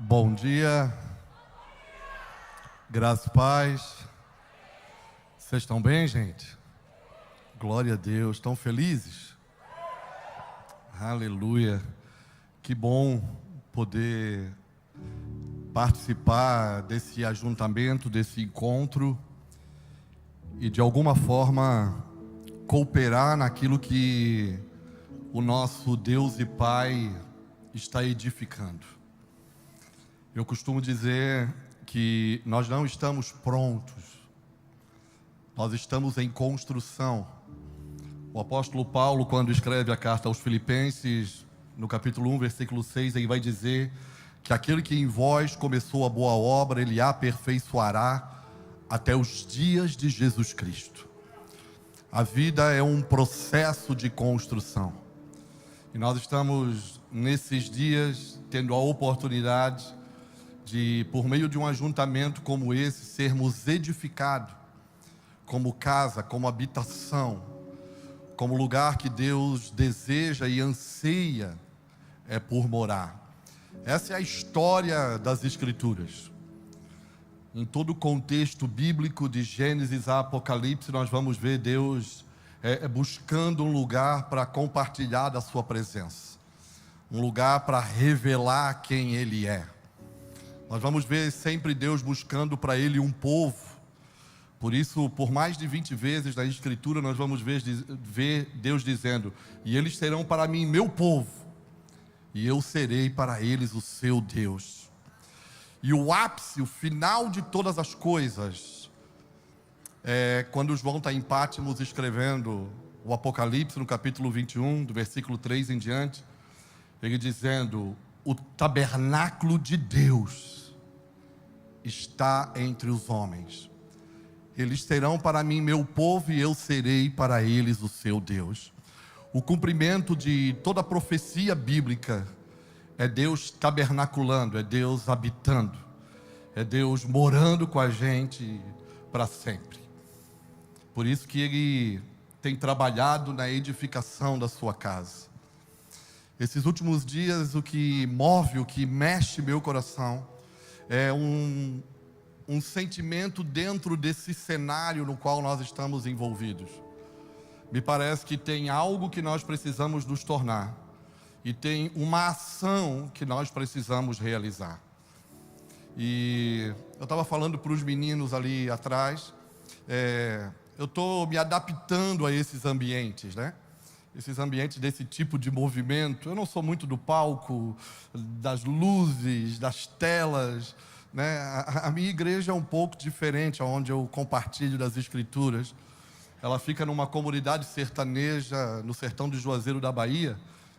Bom dia, graças e paz. Vocês estão bem, gente? Glória a Deus, estão felizes? Aleluia, que bom poder participar desse ajuntamento, desse encontro e de alguma forma cooperar naquilo que o nosso Deus e Pai está edificando. Eu costumo dizer que nós não estamos prontos, nós estamos em construção. O apóstolo Paulo, quando escreve a carta aos Filipenses, no capítulo 1, versículo 6, ele vai dizer que aquele que em vós começou a boa obra, ele a aperfeiçoará até os dias de Jesus Cristo. A vida é um processo de construção. E nós estamos, nesses dias, tendo a oportunidade de, por meio de um ajuntamento como esse, sermos edificados como casa, como habitação, como lugar que Deus deseja e anseia por morar. Essa é a história das Escrituras. Em todo o contexto bíblico, de Gênesis a Apocalipse, nós vamos ver Deus buscando um lugar para compartilhar da sua presença, um lugar para revelar quem Ele é. Nós vamos ver sempre Deus buscando para Ele um povo. Por isso, por mais de 20 vezes na Escritura, nós vamos ver Deus dizendo: e eles serão para mim meu povo, e eu serei para eles o seu Deus. E o ápice, o final de todas as coisas, é quando João está em Patmos escrevendo o Apocalipse, no capítulo 21, do versículo 3 em diante, ele dizendo: o tabernáculo de Deus está entre os homens. Eles serão para mim meu povo e eu serei para eles o seu Deus. O cumprimento de toda a profecia bíblica é Deus tabernaculando, é Deus habitando, é Deus morando com a gente para sempre. Por isso que Ele tem trabalhado na edificação da sua casa. Esses últimos dias, o que move, o que mexe meu coração é um sentimento dentro desse cenário no qual nós estamos envolvidos. Me parece que tem algo que nós precisamos nos tornar e tem uma ação que nós precisamos realizar. E eu estava falando para os meninos ali atrás, eu estou me adaptando a esses ambientes, né? Esses ambientes desse tipo de movimento. Eu não sou muito do palco, das luzes, das telas, né? A minha igreja é um pouco diferente, onde eu compartilho das Escrituras. Ela fica numa comunidade sertaneja, no sertão de Juazeiro da Bahia,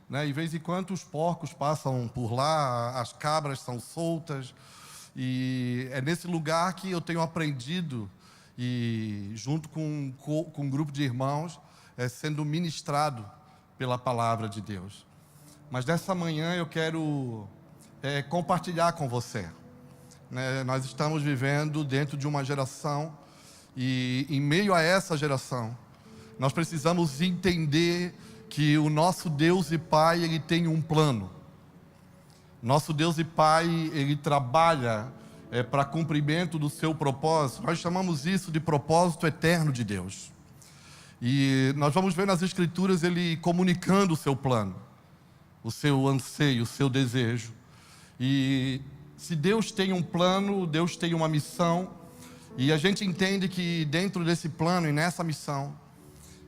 né? E de vez em quando os porcos passam por lá, as cabras são soltas, e é nesse lugar que eu tenho aprendido, e junto com um grupo de irmãos, sendo ministrado pela palavra de Deus. Mas nessa manhã eu quero compartilhar com você, né? Nós estamos vivendo dentro de uma geração, e em meio a essa geração, nós precisamos entender que o nosso Deus e Pai, Ele tem um plano. Nosso Deus e Pai, Ele trabalha para cumprimento do seu propósito. Nós chamamos isso de propósito eterno de Deus. E nós vamos ver nas Escrituras Ele comunicando o seu plano, o seu anseio, o seu desejo. E se Deus tem um plano, Deus tem uma missão, e a gente entende que dentro desse plano e nessa missão,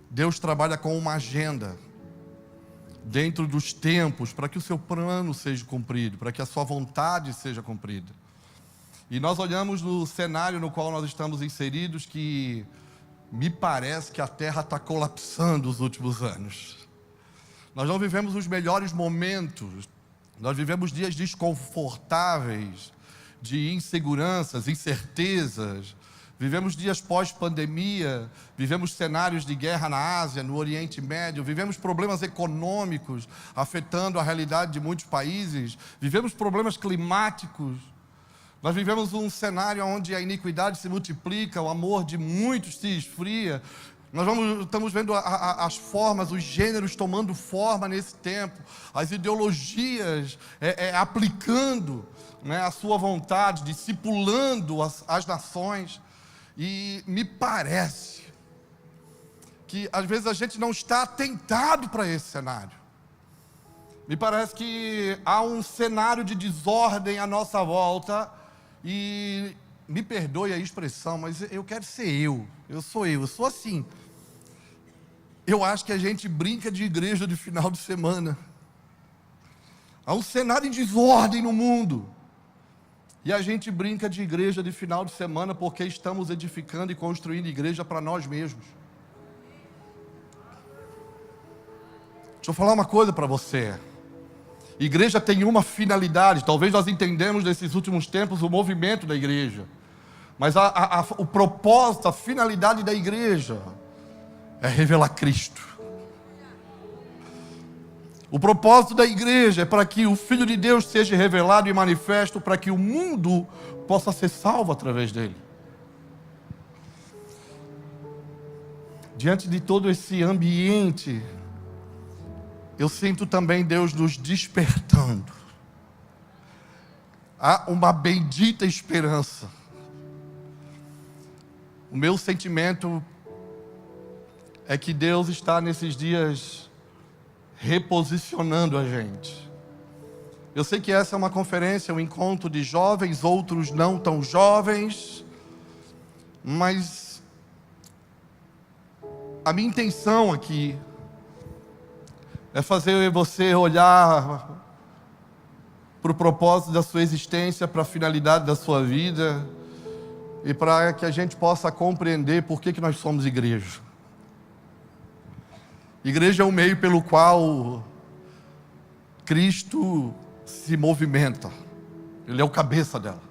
Deus trabalha com uma agenda, dentro dos tempos, para que o seu plano seja cumprido, para que a sua vontade seja cumprida. E nós olhamos no cenário no qual nós estamos inseridos, que me parece que a Terra está colapsando nos últimos anos. Nós não vivemos os melhores momentos, nós vivemos dias desconfortáveis, de inseguranças, incertezas, vivemos dias pós-pandemia, vivemos cenários de guerra na Ásia, no Oriente Médio, vivemos problemas econômicos afetando a realidade de muitos países, vivemos problemas climáticos. Nós vivemos um cenário onde a iniquidade se multiplica, o amor de muitos se esfria. Estamos vendo as formas, os gêneros tomando forma nesse tempo, as ideologias aplicando, né, a sua vontade, discipulando as nações. E me parece que às vezes a gente não está atentado para esse cenário. Me parece que há um cenário de desordem à nossa volta e me perdoe a expressão, mas eu quero ser eu sou assim. Eu acho que a gente brinca de igreja de final de semana. Há um cenário em desordem no mundo. E a gente brinca de igreja de final de semana porque estamos edificando e construindo igreja para nós mesmos. Deixa eu falar uma coisa para você. Igreja tem uma finalidade. Talvez nós entendemos nesses últimos tempos o movimento da igreja. Mas o propósito, a finalidade da igreja é revelar Cristo. O propósito da igreja é para que o Filho de Deus seja revelado e manifesto, para que o mundo possa ser salvo através dele. Diante de todo esse ambiente, eu sinto também Deus nos despertando. Há uma bendita esperança. O meu sentimento é que Deus está nesses dias reposicionando a gente. Eu sei que essa é uma conferência, um encontro de jovens, outros não tão jovens, mas a minha intenção aqui é fazer você olhar para o propósito da sua existência, para a finalidade da sua vida, e para que a gente possa compreender por que nós somos igreja. Igreja é o meio pelo qual Cristo se movimenta. Ele é o cabeça dela.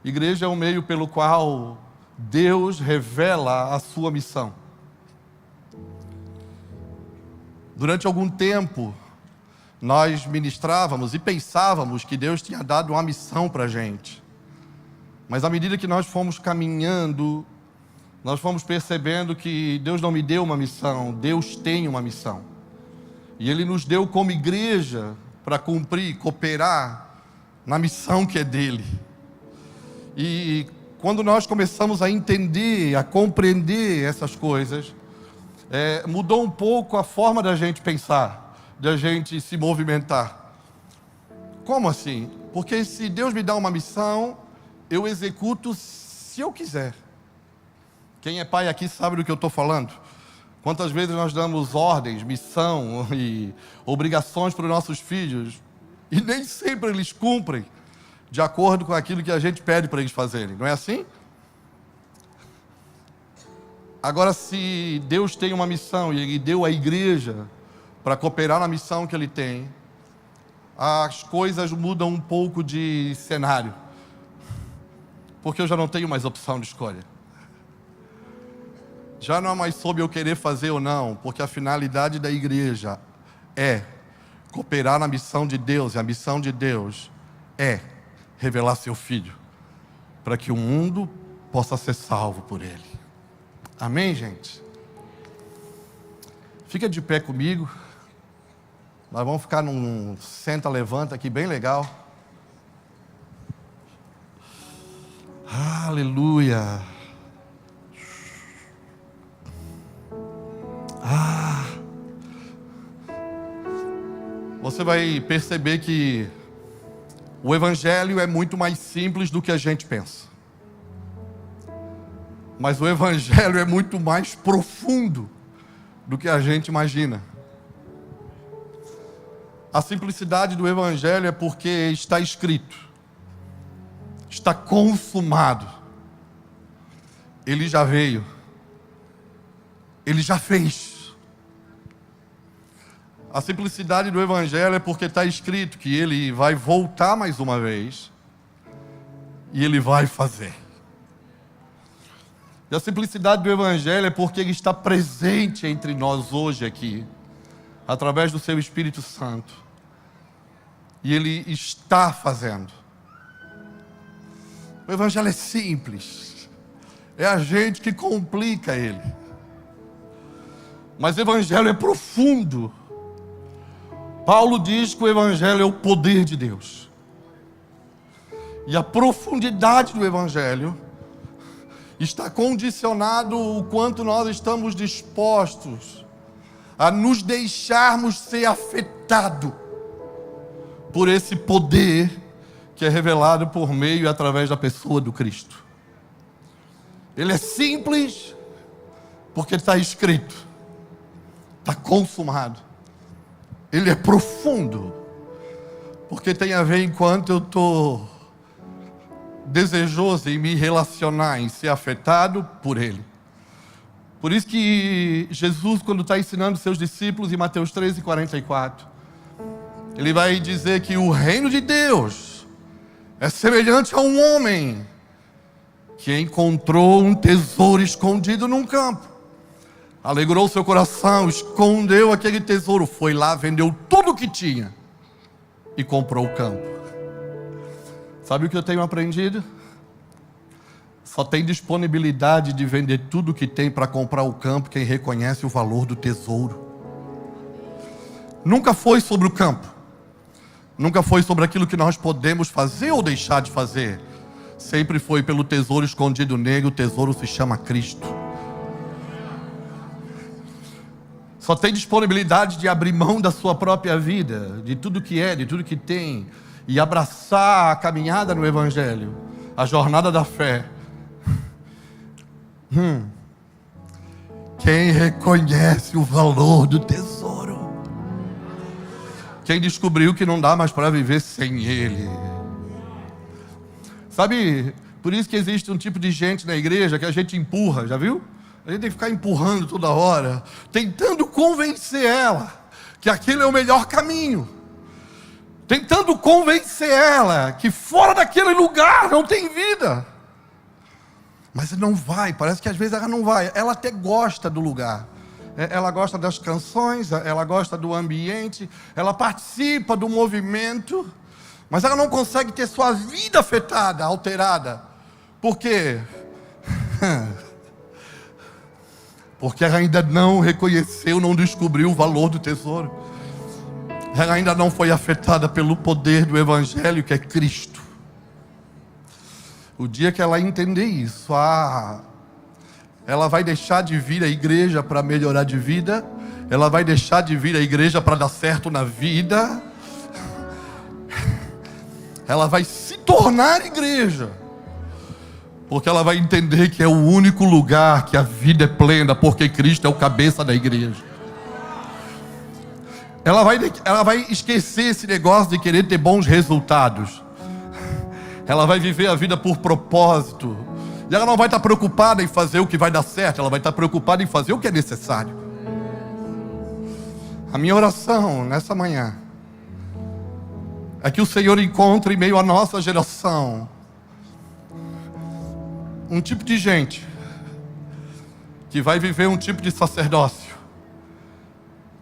Igreja é o meio pelo qual Deus revela a sua missão. Durante algum tempo, nós ministrávamos e pensávamos que Deus tinha dado uma missão para a gente. Mas à medida que nós fomos caminhando, nós fomos percebendo que Deus não me deu uma missão, Deus tem uma missão. E Ele nos deu como igreja para cumprir, cooperar na missão que é dEle. E quando nós começamos a entender, a compreender essas coisas, mudou um pouco a forma da gente pensar, da gente se movimentar. Como assim? Porque se Deus me dá uma missão, eu executo se eu quiser. Quem é pai aqui sabe do que eu estou falando. Quantas vezes nós damos ordens, missão e obrigações para os nossos filhos, e nem sempre eles cumprem de acordo com aquilo que a gente pede para eles fazerem, não é assim? Agora, se Deus tem uma missão e Ele deu a igreja para cooperar na missão que Ele tem, as coisas mudam um pouco de cenário, porque eu já não tenho mais opção de escolha. Já não é mais sobre eu querer fazer ou não, porque a finalidade da igreja é cooperar na missão de Deus, e a missão de Deus é revelar seu Filho, para que o mundo possa ser salvo por Ele. Amém, gente? Fica de pé comigo. Nós vamos ficar num senta-levanta aqui bem legal. Aleluia. Você vai perceber que o Evangelho é muito mais simples do que a gente pensa. Mas o Evangelho é muito mais profundo do que a gente imagina. A simplicidade do Evangelho é porque está escrito, está consumado. Ele já veio, Ele já fez. A simplicidade do Evangelho é porque está escrito que Ele vai voltar mais uma vez e Ele vai fazer. E a simplicidade do Evangelho é porque Ele está presente entre nós hoje aqui, através do Seu Espírito Santo. E Ele está fazendo. O Evangelho é simples. É a gente que complica ele. Mas o Evangelho é profundo. Paulo diz que o Evangelho é o poder de Deus. E a profundidade do Evangelho está condicionado o quanto nós estamos dispostos a nos deixarmos ser afetados por esse poder que é revelado por meio e através da pessoa do Cristo. Ele é simples porque está escrito, está consumado. Ele é profundo porque tem a ver enquanto eu estou desejoso em me relacionar, em ser afetado por Ele. Por isso que Jesus, quando está ensinando seus discípulos em Mateus 13:44, Ele vai dizer que o reino de Deus é semelhante a um homem que encontrou um tesouro escondido num campo. Alegrou seu coração, escondeu aquele tesouro, foi lá, vendeu tudo o que tinha e comprou o campo. Sabe o que eu tenho aprendido? Só tem disponibilidade de vender tudo o que tem para comprar o campo quem reconhece o valor do tesouro. Nunca foi sobre o campo. Nunca foi sobre aquilo que nós podemos fazer ou deixar de fazer. Sempre foi pelo tesouro escondido nele. O tesouro se chama Cristo. Só tem disponibilidade de abrir mão da sua própria vida, de tudo que é, de tudo que tem, e abraçar a caminhada no Evangelho, a jornada da fé. Quem reconhece o valor do tesouro, quem descobriu que não dá mais para viver sem Ele. Sabe, por isso que existe um tipo de gente na igreja que a gente empurra, já viu? A gente tem que ficar empurrando toda hora, tentando convencer ela que aquele é o melhor caminho, tentando convencer ela que fora daquele lugar não tem vida. Mas não vai, parece que às vezes ela não vai. Ela até gosta do lugar, ela gosta das canções, ela gosta do ambiente, ela participa do movimento, mas ela não consegue ter sua vida afetada, alterada. Por quê? Porque ela ainda não reconheceu, não descobriu o valor do tesouro. Ela ainda não foi afetada pelo poder do Evangelho, que é Cristo. O dia que ela entender isso, ela vai deixar de vir à igreja para melhorar de vida, ela vai deixar de vir à igreja para dar certo na vida, ela vai se tornar igreja, porque ela vai entender que é o único lugar que a vida é plena, porque Cristo é o cabeça da igreja. Ela vai esquecer esse negócio de querer ter bons resultados. Ela vai viver a vida por propósito. E ela não vai estar preocupada em fazer o que vai dar certo, ela vai estar preocupada em fazer o que é necessário. A minha oração nessa manhã é que o Senhor encontre em meio à nossa geração um tipo de gente que vai viver um tipo de sacerdócio,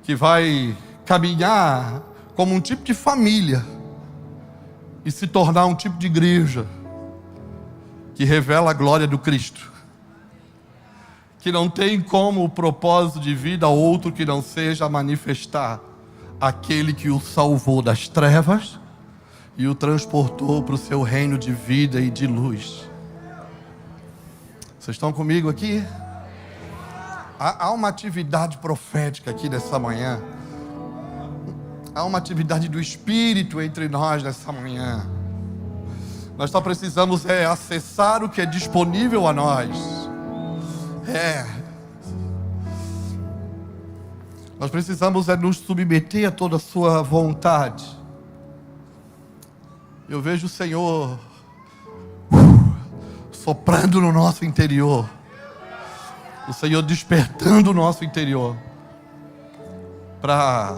que vai caminhar como um tipo de família e se tornar um tipo de igreja que revela a glória do Cristo, que não tem como o propósito de vida outro que não seja manifestar aquele que o salvou das trevas e o transportou para o seu reino de vida e de luz. Vocês estão comigo aqui? Há uma atividade profética aqui nessa manhã. Há uma atividade do Espírito entre nós nessa manhã. Nós só precisamos acessar o que é disponível a nós. Nós precisamos nos submeter a toda a sua vontade. Eu vejo o Senhor soprando no nosso interior. O Senhor despertando o nosso interior para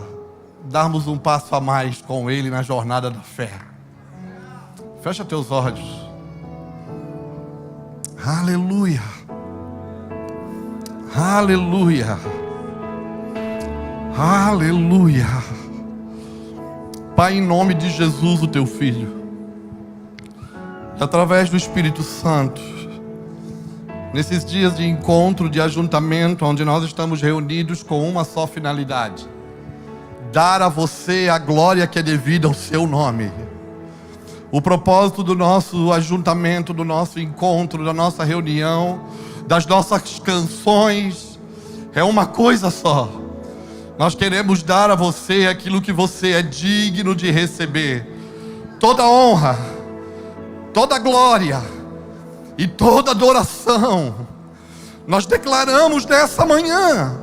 darmos um passo a mais com Ele na jornada da fé. Fecha teus olhos. Aleluia. Aleluia. Aleluia. Pai, em nome de Jesus, o teu Filho, através do Espírito Santo, nesses dias de encontro, de ajuntamento, onde nós estamos reunidos com uma só finalidade: dar a você a glória que é devida ao seu nome. O propósito do nosso ajuntamento, do nosso encontro, da nossa reunião, das nossas canções, é uma coisa só. Nós queremos dar a você aquilo que você é digno de receber: toda honra, toda glória e toda adoração. Nós declaramos nessa manhã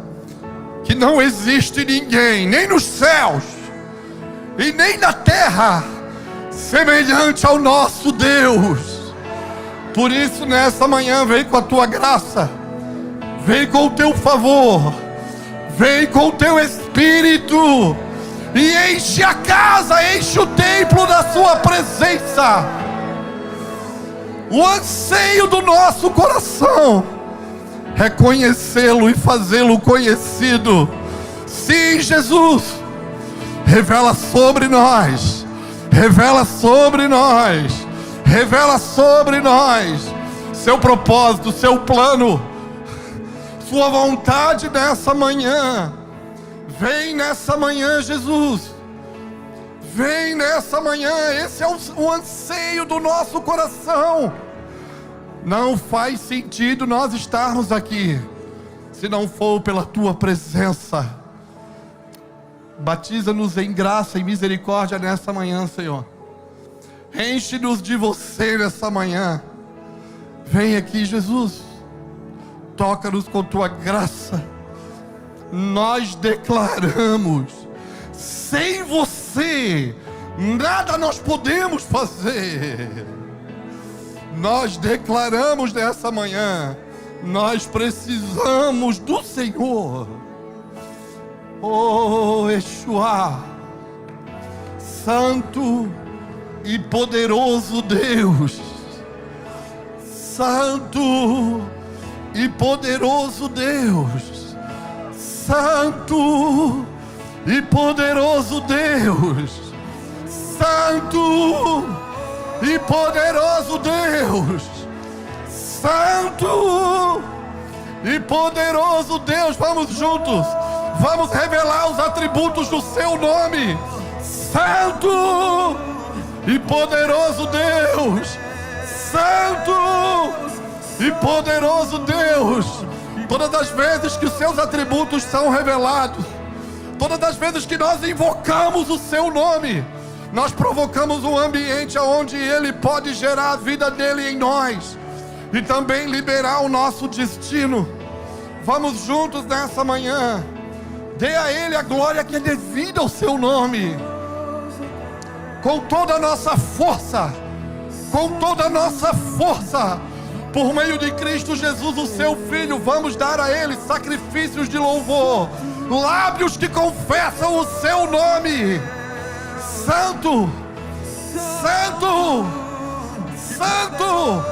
que não existe ninguém, nem nos céus e nem na terra, semelhante ao nosso Deus. Por isso, nessa manhã, vem com a tua graça, vem com o teu favor, vem com o teu Espírito e enche a casa, enche o templo da sua presença. O anseio do nosso coração é conhecê-lo e fazê-lo conhecido. Sim, Jesus, revela sobre nós, revela sobre nós, revela sobre nós seu propósito, seu plano, sua vontade nessa manhã. Vem nessa manhã, Jesus, vem nessa manhã. Esse é o anseio do nosso coração. Não faz sentido nós estarmos aqui se não for pela tua presença. Batiza-nos em graça e misericórdia nessa manhã, Senhor. Enche-nos de você nessa manhã. Vem aqui, Jesus, toca-nos com tua graça. Nós declaramos: sem você nada nós podemos fazer. Nós declaramos nessa manhã: nós precisamos do Senhor. Oh, Yeshua, Santo e poderoso Deus, Santo e poderoso Deus, Santo e poderoso Deus, Santo e poderoso Deus, Santo e poderoso Deus. Vamos juntos, vamos revelar os atributos do seu nome. Santo e poderoso Deus, Santo e poderoso Deus. Todas as vezes que os seus atributos são revelados, todas as vezes que nós invocamos o seu nome, nós provocamos um ambiente onde Ele pode gerar a vida dele em nós e também liberar o nosso destino. Vamos juntos nessa manhã. Dê a Ele a glória que é devida ao seu nome. Com toda a nossa força, com toda a nossa força, por meio de Cristo Jesus, o seu Filho, vamos dar a Ele sacrifícios de louvor, lábios que confessam o seu nome. Santo, Santo, Santo,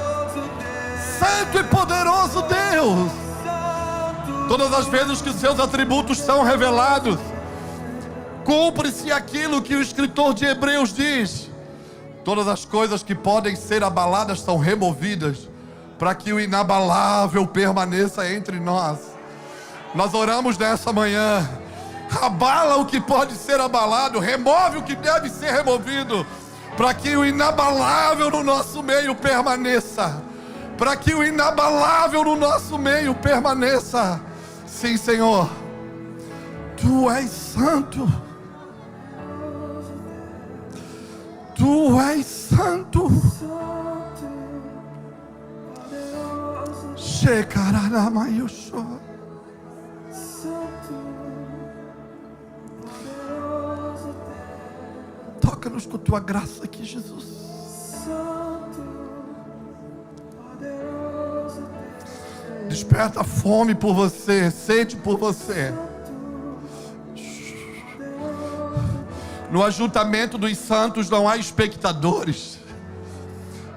Santo e poderoso Deus. Todas as vezes que os seus atributos são revelados, cumpre-se aquilo que o escritor de Hebreus diz: todas as coisas que podem ser abaladas são removidas, para que o inabalável permaneça entre nós. Nós oramos nessa manhã: abala o que pode ser abalado, remove o que deve ser removido, para que o inabalável no nosso meio permaneça, para que o inabalável no nosso meio permaneça. Sim, Senhor, Tu és santo, Tu és santo. Shekaranamayosho. Toca-nos com tua graça aqui, Jesus. Desperta a fome por você, sede por você. No ajuntamento dos santos não há espectadores.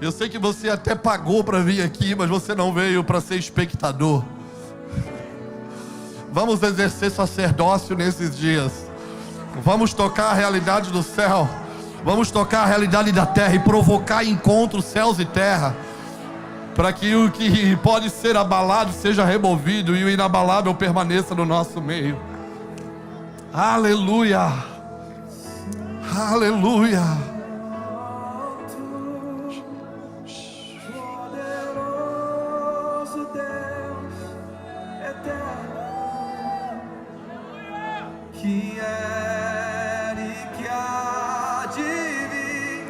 Eu sei que você até pagou para vir aqui, mas você não veio para ser espectador. Vamos exercer sacerdócio nesses dias. Vamos tocar a realidade do céu. Vamos tocar a realidade da terra e provocar encontros céus e terra. para que o que pode ser abalado seja removido e o inabalável permaneça no nosso meio. Aleluia, aleluia. Poderoso Deus eterno, que era e que há de vir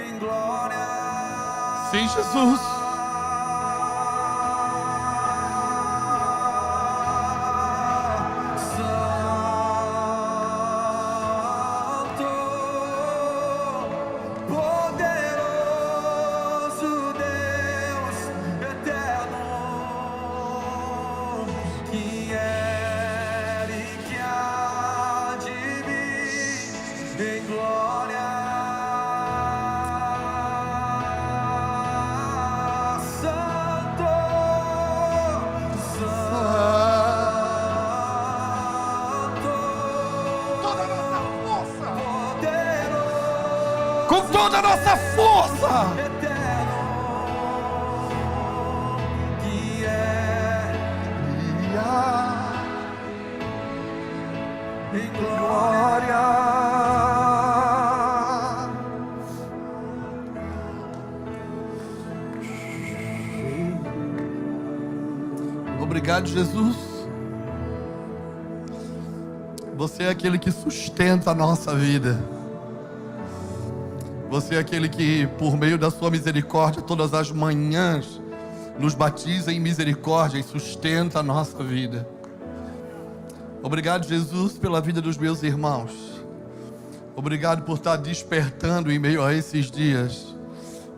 em glória. Sim, Jesus. Com toda a nossa força, Que é em glória. Obrigado, Jesus. Você é aquele que sustenta a nossa vida. Você é aquele que, por meio da sua misericórdia, todas as manhãs, nos batiza em misericórdia e sustenta a nossa vida. Obrigado, Jesus, pela vida dos meus irmãos. Obrigado por estar despertando em meio a esses dias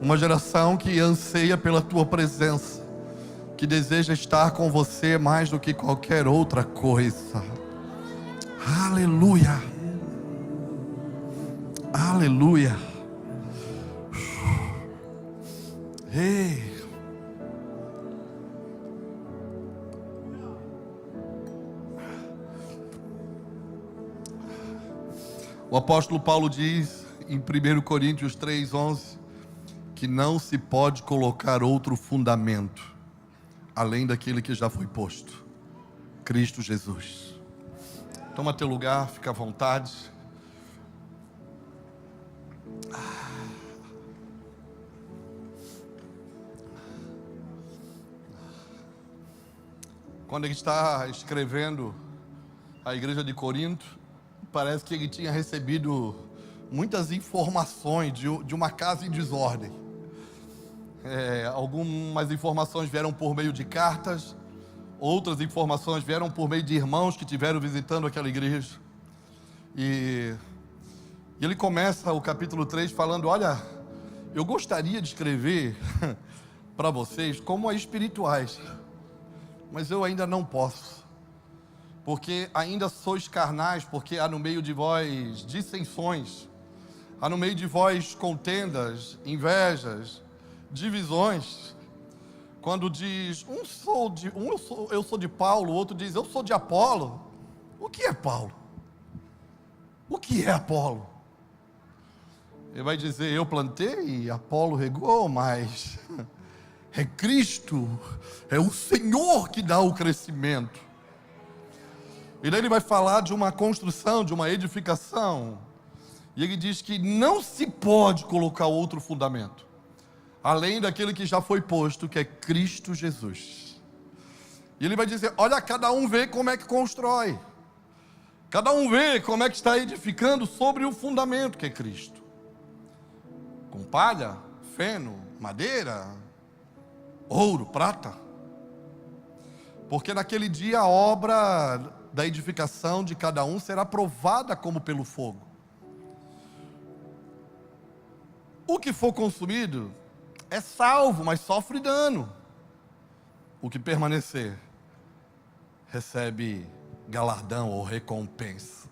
uma geração que anseia pela tua presença, que deseja estar com você mais do que qualquer outra coisa. Aleluia, aleluia. Ei. O apóstolo Paulo diz em 1 Coríntios 3:11 que não se pode colocar outro fundamento além daquele que já foi posto, Cristo Jesus. Toma teu lugar, fica à vontade. Quando ele está escrevendo a igreja de Corinto, parece que ele tinha recebido muitas informações de uma casa em desordem. Algumas informações vieram por meio de cartas, outras informações vieram por meio de irmãos que estiveram visitando aquela igreja. E ele começa o capítulo 3 falando: olha, eu gostaria de escrever para vocês como espirituais, mas eu ainda não posso, porque ainda sois carnais, porque há no meio de vós dissensões, há no meio de vós contendas, invejas, divisões. Quando diz, eu sou de Paulo, o outro diz, eu sou de Apolo. O que é Paulo? O que é Apolo? Ele vai dizer, eu plantei, Apolo regou, mas é Cristo, é o Senhor que dá o crescimento. E daí ele vai falar de uma construção, de uma edificação. E ele diz que não se pode colocar outro fundamento além daquele que já foi posto, que é Cristo Jesus. E ele vai dizer, olha, cada um vê como é que constrói. Cada um vê como é que está edificando sobre o fundamento que é Cristo. Com palha, feno, madeira, ouro, prata. Porque naquele dia a obra da edificação de cada um será provada como pelo fogo. O que for consumido é salvo, mas sofre dano. O que permanecer recebe galardão ou recompensa.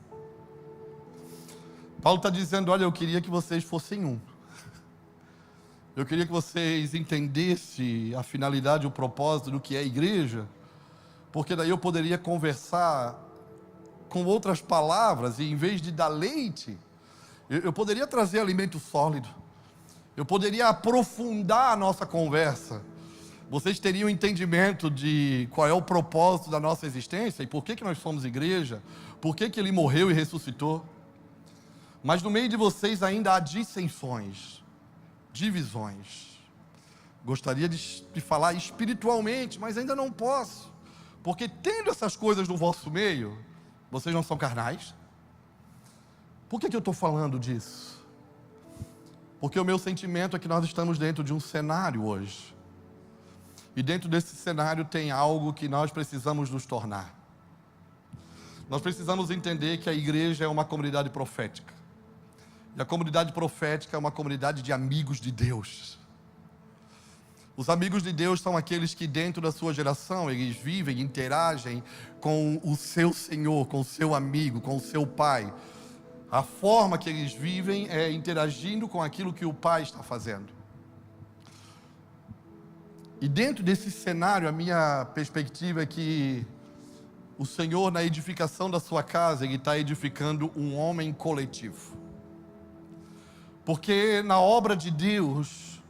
Paulo está dizendo, olha, eu queria que vocês fossem um. Eu queria que vocês entendessem a finalidade, o propósito do que é a igreja, porque daí eu poderia conversar com outras palavras, e em vez de dar leite, eu poderia trazer alimento sólido. Eu poderia aprofundar a nossa conversa, vocês teriam entendimento de qual é o propósito da nossa existência e por que nós somos igreja, por que Ele morreu e ressuscitou. Mas no meio de vocês ainda há dissensões, divisões. Gostaria de falar espiritualmente, mas ainda não posso, porque tendo essas coisas no vosso meio, vocês não são carnais. Por que eu estou falando disso? Porque o meu sentimento é que nós estamos dentro de um cenário hoje. E dentro desse cenário tem algo que nós precisamos nos tornar. Nós precisamos entender que a igreja é uma comunidade profética. E a comunidade profética é uma comunidade de amigos de Deus. Os amigos de Deus são aqueles que dentro da sua geração, eles vivem, interagem com o seu Senhor, com o seu amigo, com o seu Pai. A forma que eles vivem é interagindo com aquilo que o Pai está fazendo. E dentro desse cenário, a minha perspectiva é que o Senhor, na edificação da sua casa, Ele está edificando um homem coletivo. Porque na obra de Deus,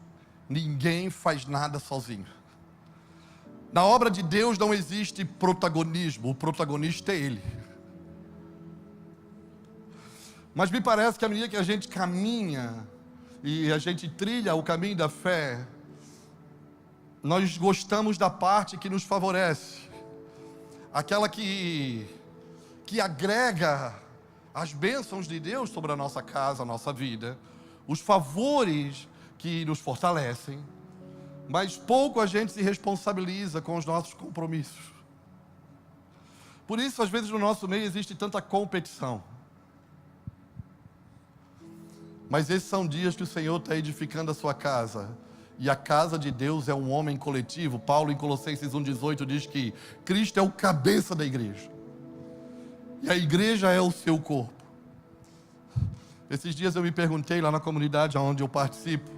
ninguém faz nada sozinho. Na obra de Deus não existe protagonismo, o protagonista é Ele. Mas me parece que à medida que a gente caminha e a gente trilha o caminho da fé, nós gostamos da parte que nos favorece, aquela que agrega as bênçãos de Deus sobre a nossa casa, a nossa vida, os favores que nos fortalecem, mas pouco a gente se responsabiliza com os nossos compromissos. Por isso, às vezes no nosso meio existe tanta competição. Mas esses são dias que o Senhor está edificando a sua casa. E a casa de Deus é um homem coletivo. Paulo em Colossenses 1,18 diz que Cristo é o cabeça da igreja. E a igreja é o seu corpo. Esses dias eu me perguntei lá na comunidade onde eu participo.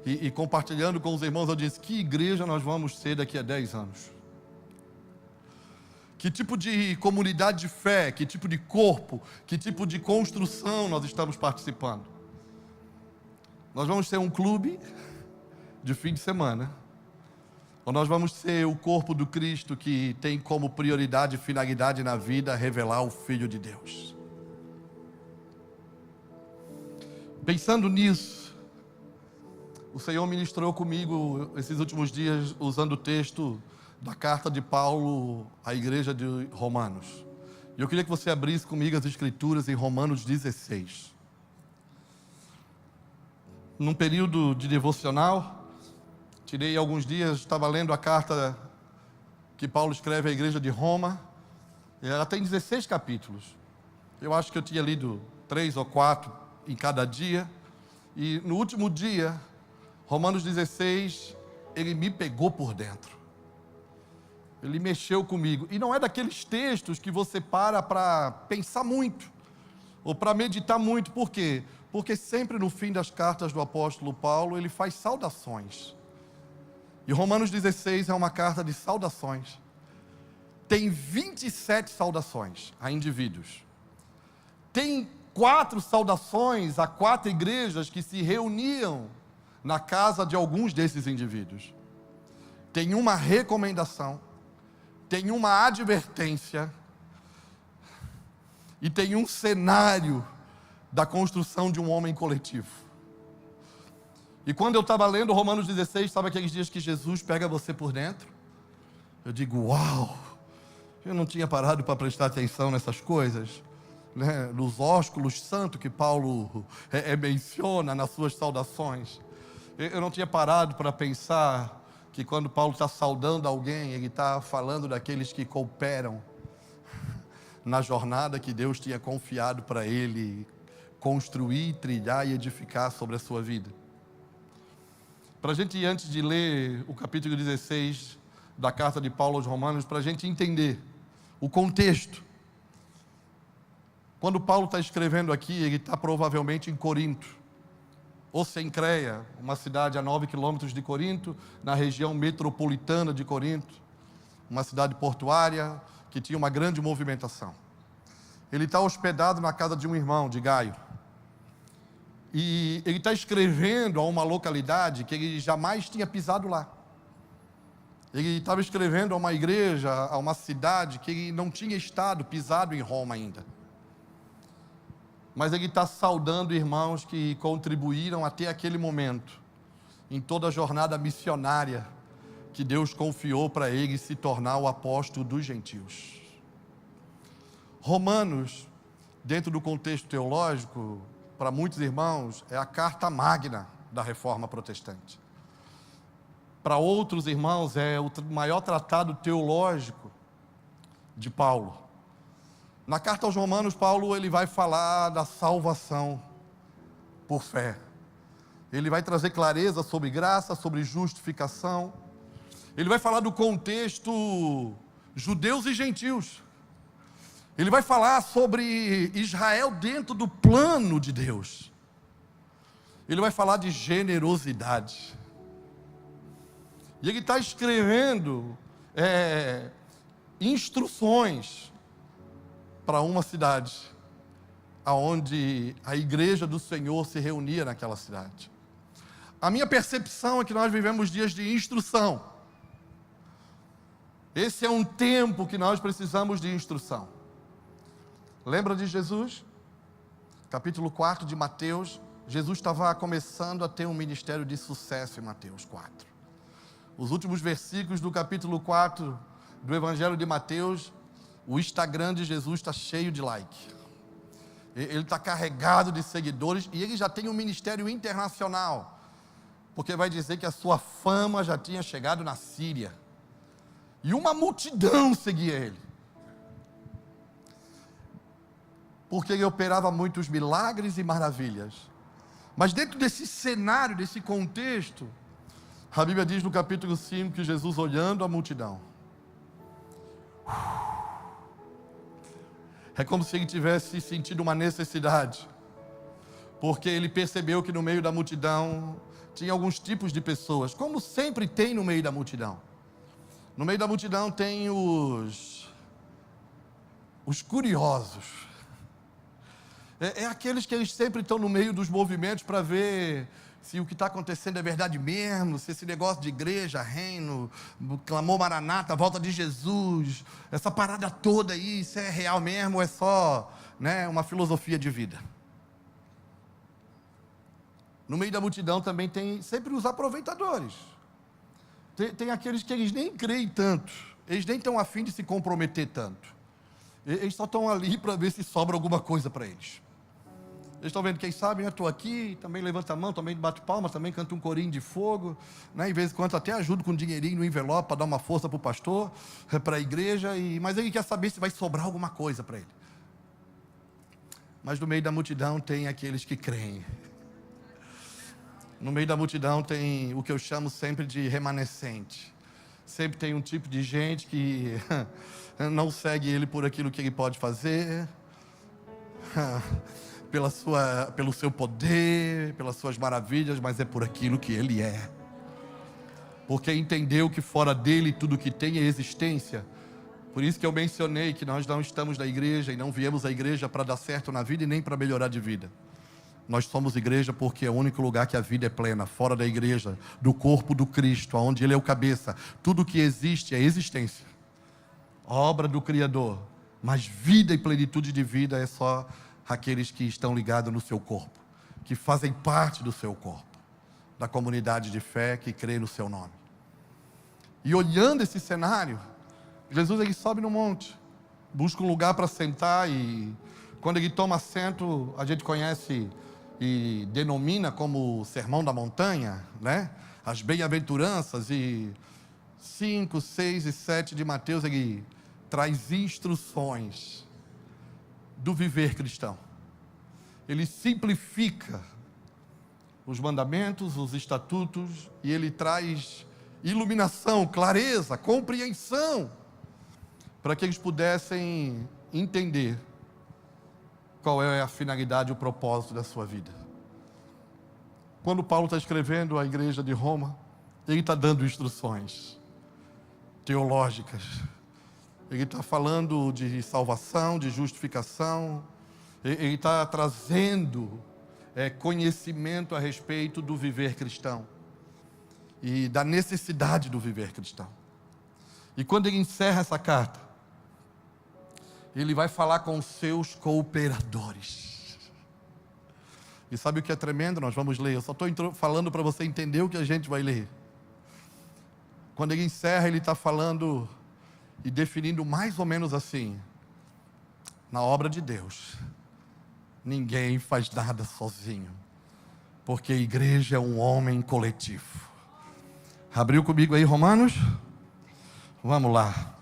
E compartilhando com os irmãos, eu disse: que igreja nós vamos ser daqui a 10 anos? Que tipo de comunidade de fé, que tipo de corpo, que tipo de construção nós estamos participando? Nós vamos ser um clube de fim de semana, ou nós vamos ser o corpo do Cristo que tem como prioridade e finalidade na vida revelar o Filho de Deus? Pensando nisso, o Senhor ministrou comigo esses últimos dias usando o texto da carta de Paulo à igreja de Romanos. E eu queria que você abrisse comigo as escrituras em Romanos 16. Num período de devocional, tirei alguns dias, estava lendo a carta que Paulo escreve à igreja de Roma. Ela tem 16 capítulos. Eu acho que eu tinha lido 3 ou 4 em cada dia. E no último dia, Romanos 16, ele me pegou por dentro. Ele mexeu comigo. E não é daqueles textos que você para pensar muito, ou para meditar muito. Por quê? Porque sempre no fim das cartas do apóstolo Paulo, ele faz saudações. E Romanos 16 é uma carta de saudações. Tem 27 saudações a indivíduos. Tem 4 saudações a 4 igrejas que se reuniam na casa de alguns desses indivíduos. Tem uma recomendação, tem uma advertência e tem um cenário da construção de um homem coletivo. E quando eu estava lendo Romanos 16, sabe aqueles dias que Jesus pega você por dentro? Eu digo: uau, eu não tinha parado para prestar atenção nessas coisas, né? Nos ósculos santos que Paulo menciona nas suas saudações. Eu não tinha parado para pensar que quando Paulo está saudando alguém, ele está falando daqueles que cooperam na jornada que Deus tinha confiado para ele construir, trilhar e edificar sobre a sua vida. Para a gente, antes de ler o capítulo 16 da carta de Paulo aos Romanos, para a gente entender o contexto. Quando Paulo está escrevendo aqui, ele está provavelmente em Corinto, ou Cencreia, uma cidade a 9 quilômetros de Corinto, na região metropolitana de Corinto, uma cidade portuária que tinha uma grande movimentação. Ele está hospedado na casa de um irmão, de Gaio. E ele está escrevendo a uma localidade que ele jamais tinha pisado lá. Ele estava escrevendo a uma igreja, a uma cidade que ele não tinha pisado em Roma ainda. Mas ele está saudando irmãos que contribuíram até aquele momento, em toda a jornada missionária que Deus confiou para ele se tornar o apóstolo dos gentios. Romanos, dentro do contexto teológico, para muitos irmãos, é a carta magna da Reforma Protestante. Para outros irmãos, é o maior tratado teológico de Paulo. Na carta aos Romanos, Paulo ele vai falar da salvação por fé. Ele vai trazer clareza sobre graça, sobre justificação. Ele vai falar do contexto judeus e gentios. Ele vai falar sobre Israel dentro do plano de Deus. Ele vai falar de generosidade. E ele está escrevendo instruções para uma cidade, aonde a igreja do Senhor se reunia naquela cidade. A minha percepção é que nós vivemos dias de instrução. Esse é um tempo que nós precisamos de instrução. Lembra de Jesus? Capítulo 4 de Mateus. Jesus estava começando a ter um ministério de sucesso em Mateus 4. Os últimos versículos do capítulo 4 do Evangelho de Mateus, o Instagram de Jesus está cheio de like. Ele está carregado de seguidores e ele já tem um ministério internacional, porque vai dizer que a sua fama já tinha chegado na Síria. E uma multidão seguia ele. Porque ele operava muitos milagres e maravilhas. Mas dentro desse cenário, desse contexto, a Bíblia diz no capítulo 5 que Jesus, olhando a multidão, é como se ele tivesse sentido uma necessidade, porque ele percebeu que no meio da multidão tinha alguns tipos de pessoas, como sempre tem no meio da multidão. No meio da multidão tem os curiosos. É aqueles que eles sempre estão no meio dos movimentos para ver se o que está acontecendo é verdade mesmo, se esse negócio de igreja, reino, clamor maranata, volta de Jesus, essa parada toda aí, se é real mesmo ou é só, uma filosofia de vida. No meio da multidão também tem sempre os aproveitadores. Tem aqueles que eles nem creem tanto, eles nem estão a fim de se comprometer tanto. Eles só estão ali para ver se sobra alguma coisa para eles. Eles estão vendo, quem sabe, estou aqui, também levanta a mão, também bato palmas, também canto um corinho de fogo, em vez em quando até ajudo com um dinheirinho no envelope para dar uma força para o pastor, para a igreja, mas ele quer saber se vai sobrar alguma coisa para ele. Mas no meio da multidão tem aqueles que creem. No meio da multidão tem o que eu chamo sempre de remanescente. Sempre tem um tipo de gente que não segue ele por aquilo que ele pode fazer, pelo seu poder, pelas suas maravilhas, mas é por aquilo que ele é. Porque entendeu que fora dele tudo que tem é existência. Por isso que eu mencionei que nós não estamos na igreja e não viemos à igreja para dar certo na vida e nem para melhorar de vida. Nós somos igreja porque é o único lugar que a vida é plena, fora da igreja, do corpo do Cristo, onde Ele é o cabeça. Tudo que existe é existência, obra do Criador, mas vida e plenitude de vida é só aqueles que estão ligados no seu corpo, que fazem parte do seu corpo, da comunidade de fé que crê no seu nome. E olhando esse cenário, Jesus ele sobe no monte, busca um lugar para sentar e quando ele toma assento, a gente conhece e denomina como Sermão da Montanha, as bem-aventuranças, e 5, 6 e 7 de Mateus, ele traz instruções do viver cristão. Ele simplifica os mandamentos, os estatutos, e ele traz iluminação, clareza, compreensão, para que eles pudessem entender qual é a finalidade e o propósito da sua vida. Quando Paulo está escrevendo à igreja de Roma, ele está dando instruções teológicas. Ele está falando de salvação, de justificação. Ele está trazendo conhecimento a respeito do viver cristão e da necessidade do viver cristão. E quando ele encerra essa carta, ele vai falar com os seus cooperadores. E sabe o que é tremendo? Nós vamos ler. Eu só estou falando para você entender o que a gente vai ler. Quando ele encerra, ele está falando e definindo mais ou menos assim: na obra de Deus, ninguém faz nada sozinho, porque a igreja é um homem coletivo. Abriu comigo aí Romanos? Vamos lá.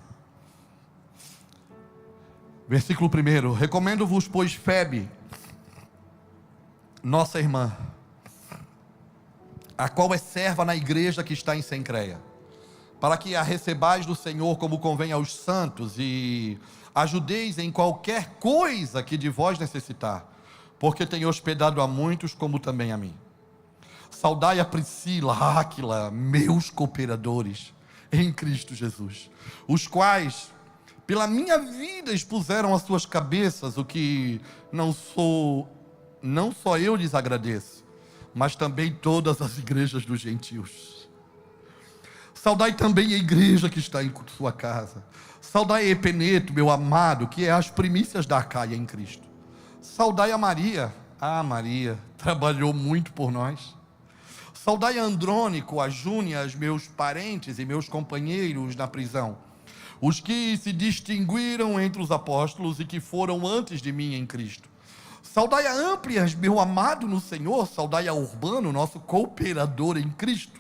Versículo 1: recomendo-vos, pois, Febe, nossa irmã, a qual é serva na igreja que está em Cencreia, para que a recebais do Senhor como convém aos santos, e ajudeis em qualquer coisa que de vós necessitar, porque tem hospedado a muitos, como também a mim. Saudai a Priscila, a Áquila, meus cooperadores em Cristo Jesus, os quais pela minha vida expuseram as suas cabeças, o que não só eu lhes agradeço, mas também todas as igrejas dos gentios. Saudai também a igreja que está em sua casa. Saudai Epeneto, meu amado, que é as primícias da Acaia em Cristo. Saudai a Maria. Maria trabalhou muito por nós. Saudai a Andrônico, a Júnias, meus parentes e meus companheiros na prisão, os que se distinguiram entre os apóstolos e que foram antes de mim em Cristo. Saudai a Amplias, meu amado no Senhor. Saudai a Urbano, nosso cooperador em Cristo.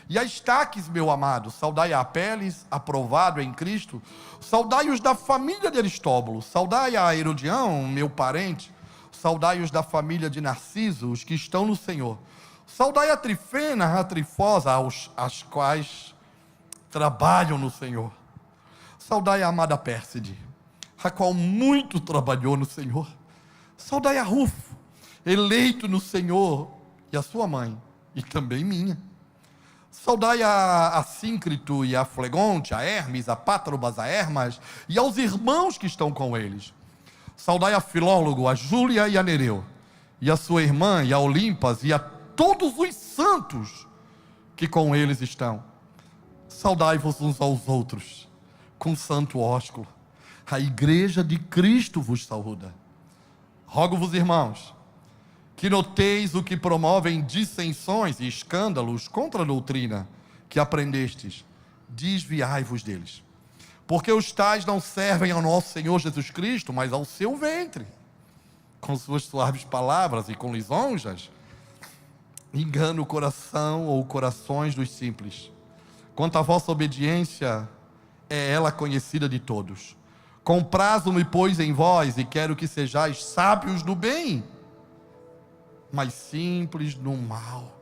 E a Estaques, meu amado. Saudai a Apeles, aprovado em Cristo. Saudai os da família de Aristóbulo. Saudai a Herodião, meu parente. Saudai os da família de Narciso, os que estão no Senhor. Saudai a Trifena, a Trifosa, as quais trabalham no Senhor. Saudai a amada Pérside, a qual muito trabalhou no Senhor. Saudai a Rufo, eleito no Senhor, e a sua mãe, e também minha. Saudai a Síncrito e a Flegonte, a Hermes, a Pátrobas, a Hermas, e aos irmãos que estão com eles. Saudai a Filólogo, a Júlia e a Nereu, e a sua irmã, e a Olimpas, e a todos os santos que com eles estão. Saudai-vos uns aos outros, com santo ósculo. A igreja de Cristo vos saúda. Rogo-vos, irmãos, que noteis o que promovem dissensões e escândalos contra a doutrina que aprendestes. Desviai-vos deles. Porque os tais não servem ao nosso Senhor Jesus Cristo, mas ao seu ventre. Com suas suaves palavras e com lisonjas, engana o coração ou corações dos simples. Quanto à vossa obediência, é ela conhecida de todos. Comprazo-me, pois, em vós, e quero que sejais sábios no bem, mas simples no mal.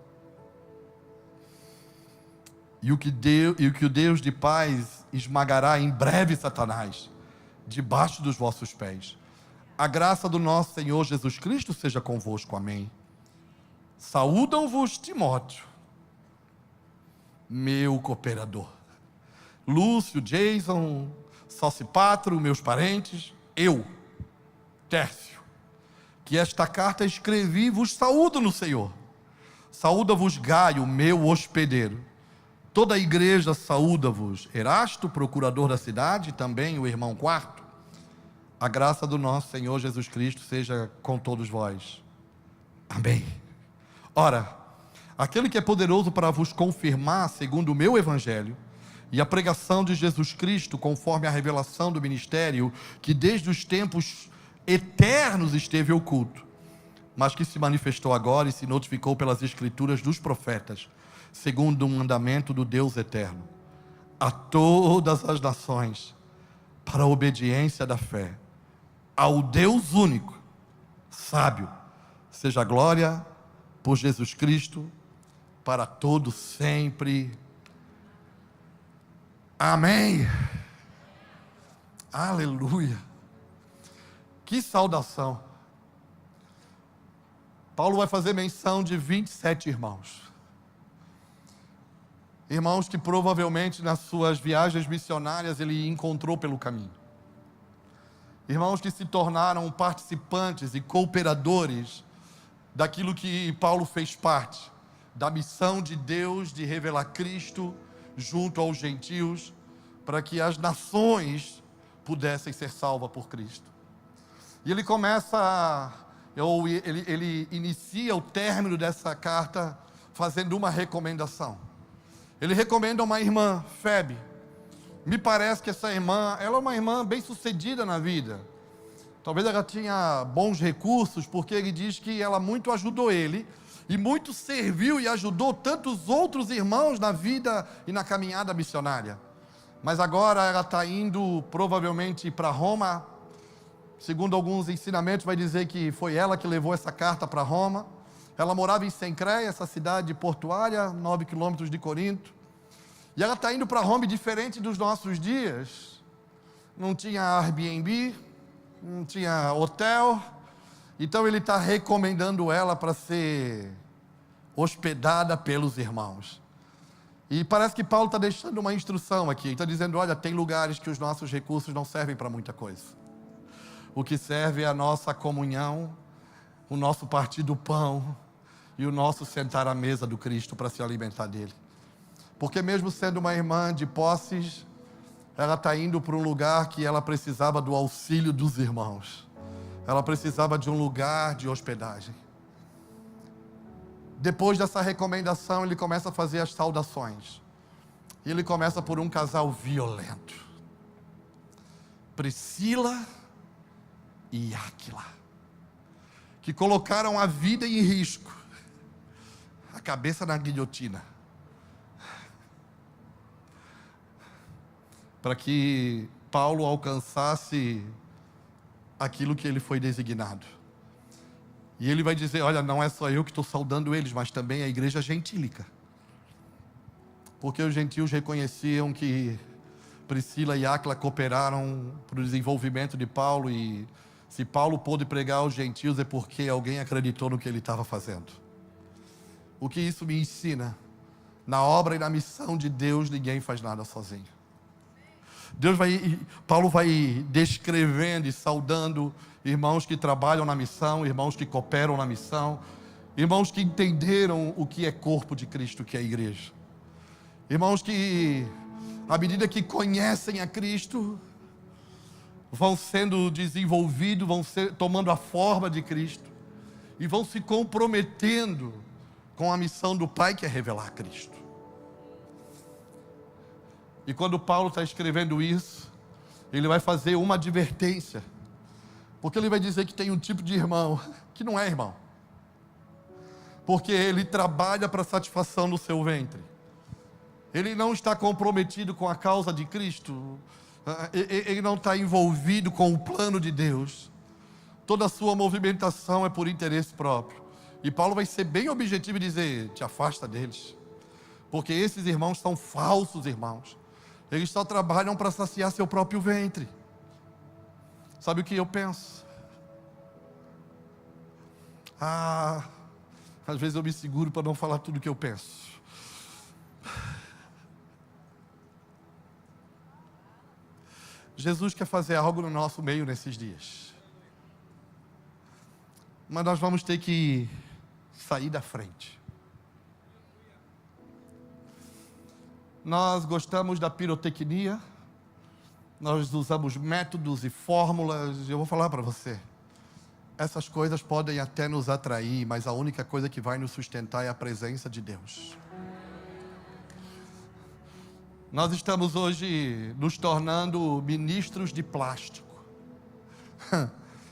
E o que o Deus de paz esmagará em breve Satanás, debaixo dos vossos pés. A graça do nosso Senhor Jesus Cristo seja convosco. Amém. Saúdam-vos Timóteo, meu cooperador, Lúcio, Jason, Sosipatro, meus parentes, eu, Tércio, que esta carta escrevi, vos saúdo no Senhor. Saúda-vos Gaio, meu hospedeiro. Toda a igreja saúda-vos. Erasto, procurador da cidade, também o irmão Quarto. A graça do nosso Senhor Jesus Cristo seja com todos vós. Amém. Ora, aquele que é poderoso para vos confirmar, segundo o meu evangelho, e a pregação de Jesus Cristo, conforme a revelação do ministério, que desde os tempos eternos esteve oculto, mas que se manifestou agora e se notificou pelas escrituras dos profetas, segundo o mandamento do Deus eterno, a todas as nações, para a obediência da fé, ao Deus único, sábio, seja a glória por Jesus Cristo, para todo sempre. Amém. Aleluia. Que saudação. Paulo vai fazer menção de 27 irmãos. Irmãos que provavelmente nas suas viagens missionárias ele encontrou pelo caminho. Irmãos que se tornaram participantes e cooperadores daquilo que Paulo fez parte, da missão de Deus de revelar Cristo junto aos gentios, para que as nações pudessem ser salvas por Cristo. E ele ele inicia o término dessa carta fazendo uma recomendação. Ele recomenda uma irmã, Febe. Me parece que essa irmã, ela é uma irmã bem sucedida na vida. Talvez ela tinha bons recursos, porque ele diz que ela muito ajudou ele, e muito serviu e ajudou tantos outros irmãos na vida e na caminhada missionária. Mas agora ela está indo provavelmente para Roma. Segundo alguns ensinamentos, vai dizer que foi ela que levou essa carta para Roma. Ela morava em Sencreia, essa cidade portuária, 9 quilômetros de Corinto. E ela está indo para Roma, diferente dos nossos dias. Não tinha Airbnb, não tinha hotel. Então ele está recomendando ela para ser hospedada pelos irmãos. E parece que Paulo está deixando uma instrução aqui. Está dizendo, olha, tem lugares que os nossos recursos não servem para muita coisa. O que serve é a nossa comunhão, o nosso partir do pão e o nosso sentar à mesa do Cristo para se alimentar dele. Porque mesmo sendo uma irmã de posses, ela está indo para um lugar que ela precisava do auxílio dos irmãos. Ela precisava de um lugar de hospedagem. Depois dessa recomendação, ele começa a fazer as saudações. E ele começa por um casal violento. Priscila e Áquila, que colocaram a vida em risco, a cabeça na guilhotina, para que Paulo alcançasse aquilo que ele foi designado. E ele vai dizer, olha, não é só eu que estou saudando eles, mas também a igreja gentílica. Porque os gentios reconheciam que Priscila e Áquila cooperaram para o desenvolvimento de Paulo, e se Paulo pôde pregar aos gentios é porque alguém acreditou no que ele estava fazendo. O que isso me ensina? Na obra e na missão de Deus, ninguém faz nada sozinho. Paulo vai descrevendo e saudando irmãos que trabalham na missão, irmãos que cooperam na missão, irmãos que entenderam o que é corpo de Cristo, que é a igreja. Irmãos que, à medida que conhecem a Cristo, vão sendo desenvolvidos, tomando a forma de Cristo, e vão se comprometendo com a missão do Pai, que é revelar Cristo. E quando Paulo está escrevendo isso, ele vai fazer uma advertência, porque ele vai dizer que tem um tipo de irmão que não é irmão, porque ele trabalha para a satisfação do seu ventre, ele não está comprometido com a causa de Cristo, ele não está envolvido com o plano de Deus, toda a sua movimentação é por interesse próprio. E Paulo vai ser bem objetivo e dizer, te afasta deles, porque esses irmãos são falsos irmãos, eles só trabalham para saciar seu próprio ventre. Sabe o que eu penso? Às vezes eu me seguro para não falar tudo o que eu penso. Jesus quer fazer algo no nosso meio nesses dias, mas nós vamos ter que sair da frente. Nós gostamos da pirotecnia, nós usamos métodos e fórmulas. Eu vou falar para você, essas coisas podem até nos atrair, mas a única coisa que vai nos sustentar é a presença de Deus. Nós estamos hoje nos tornando ministros de plástico,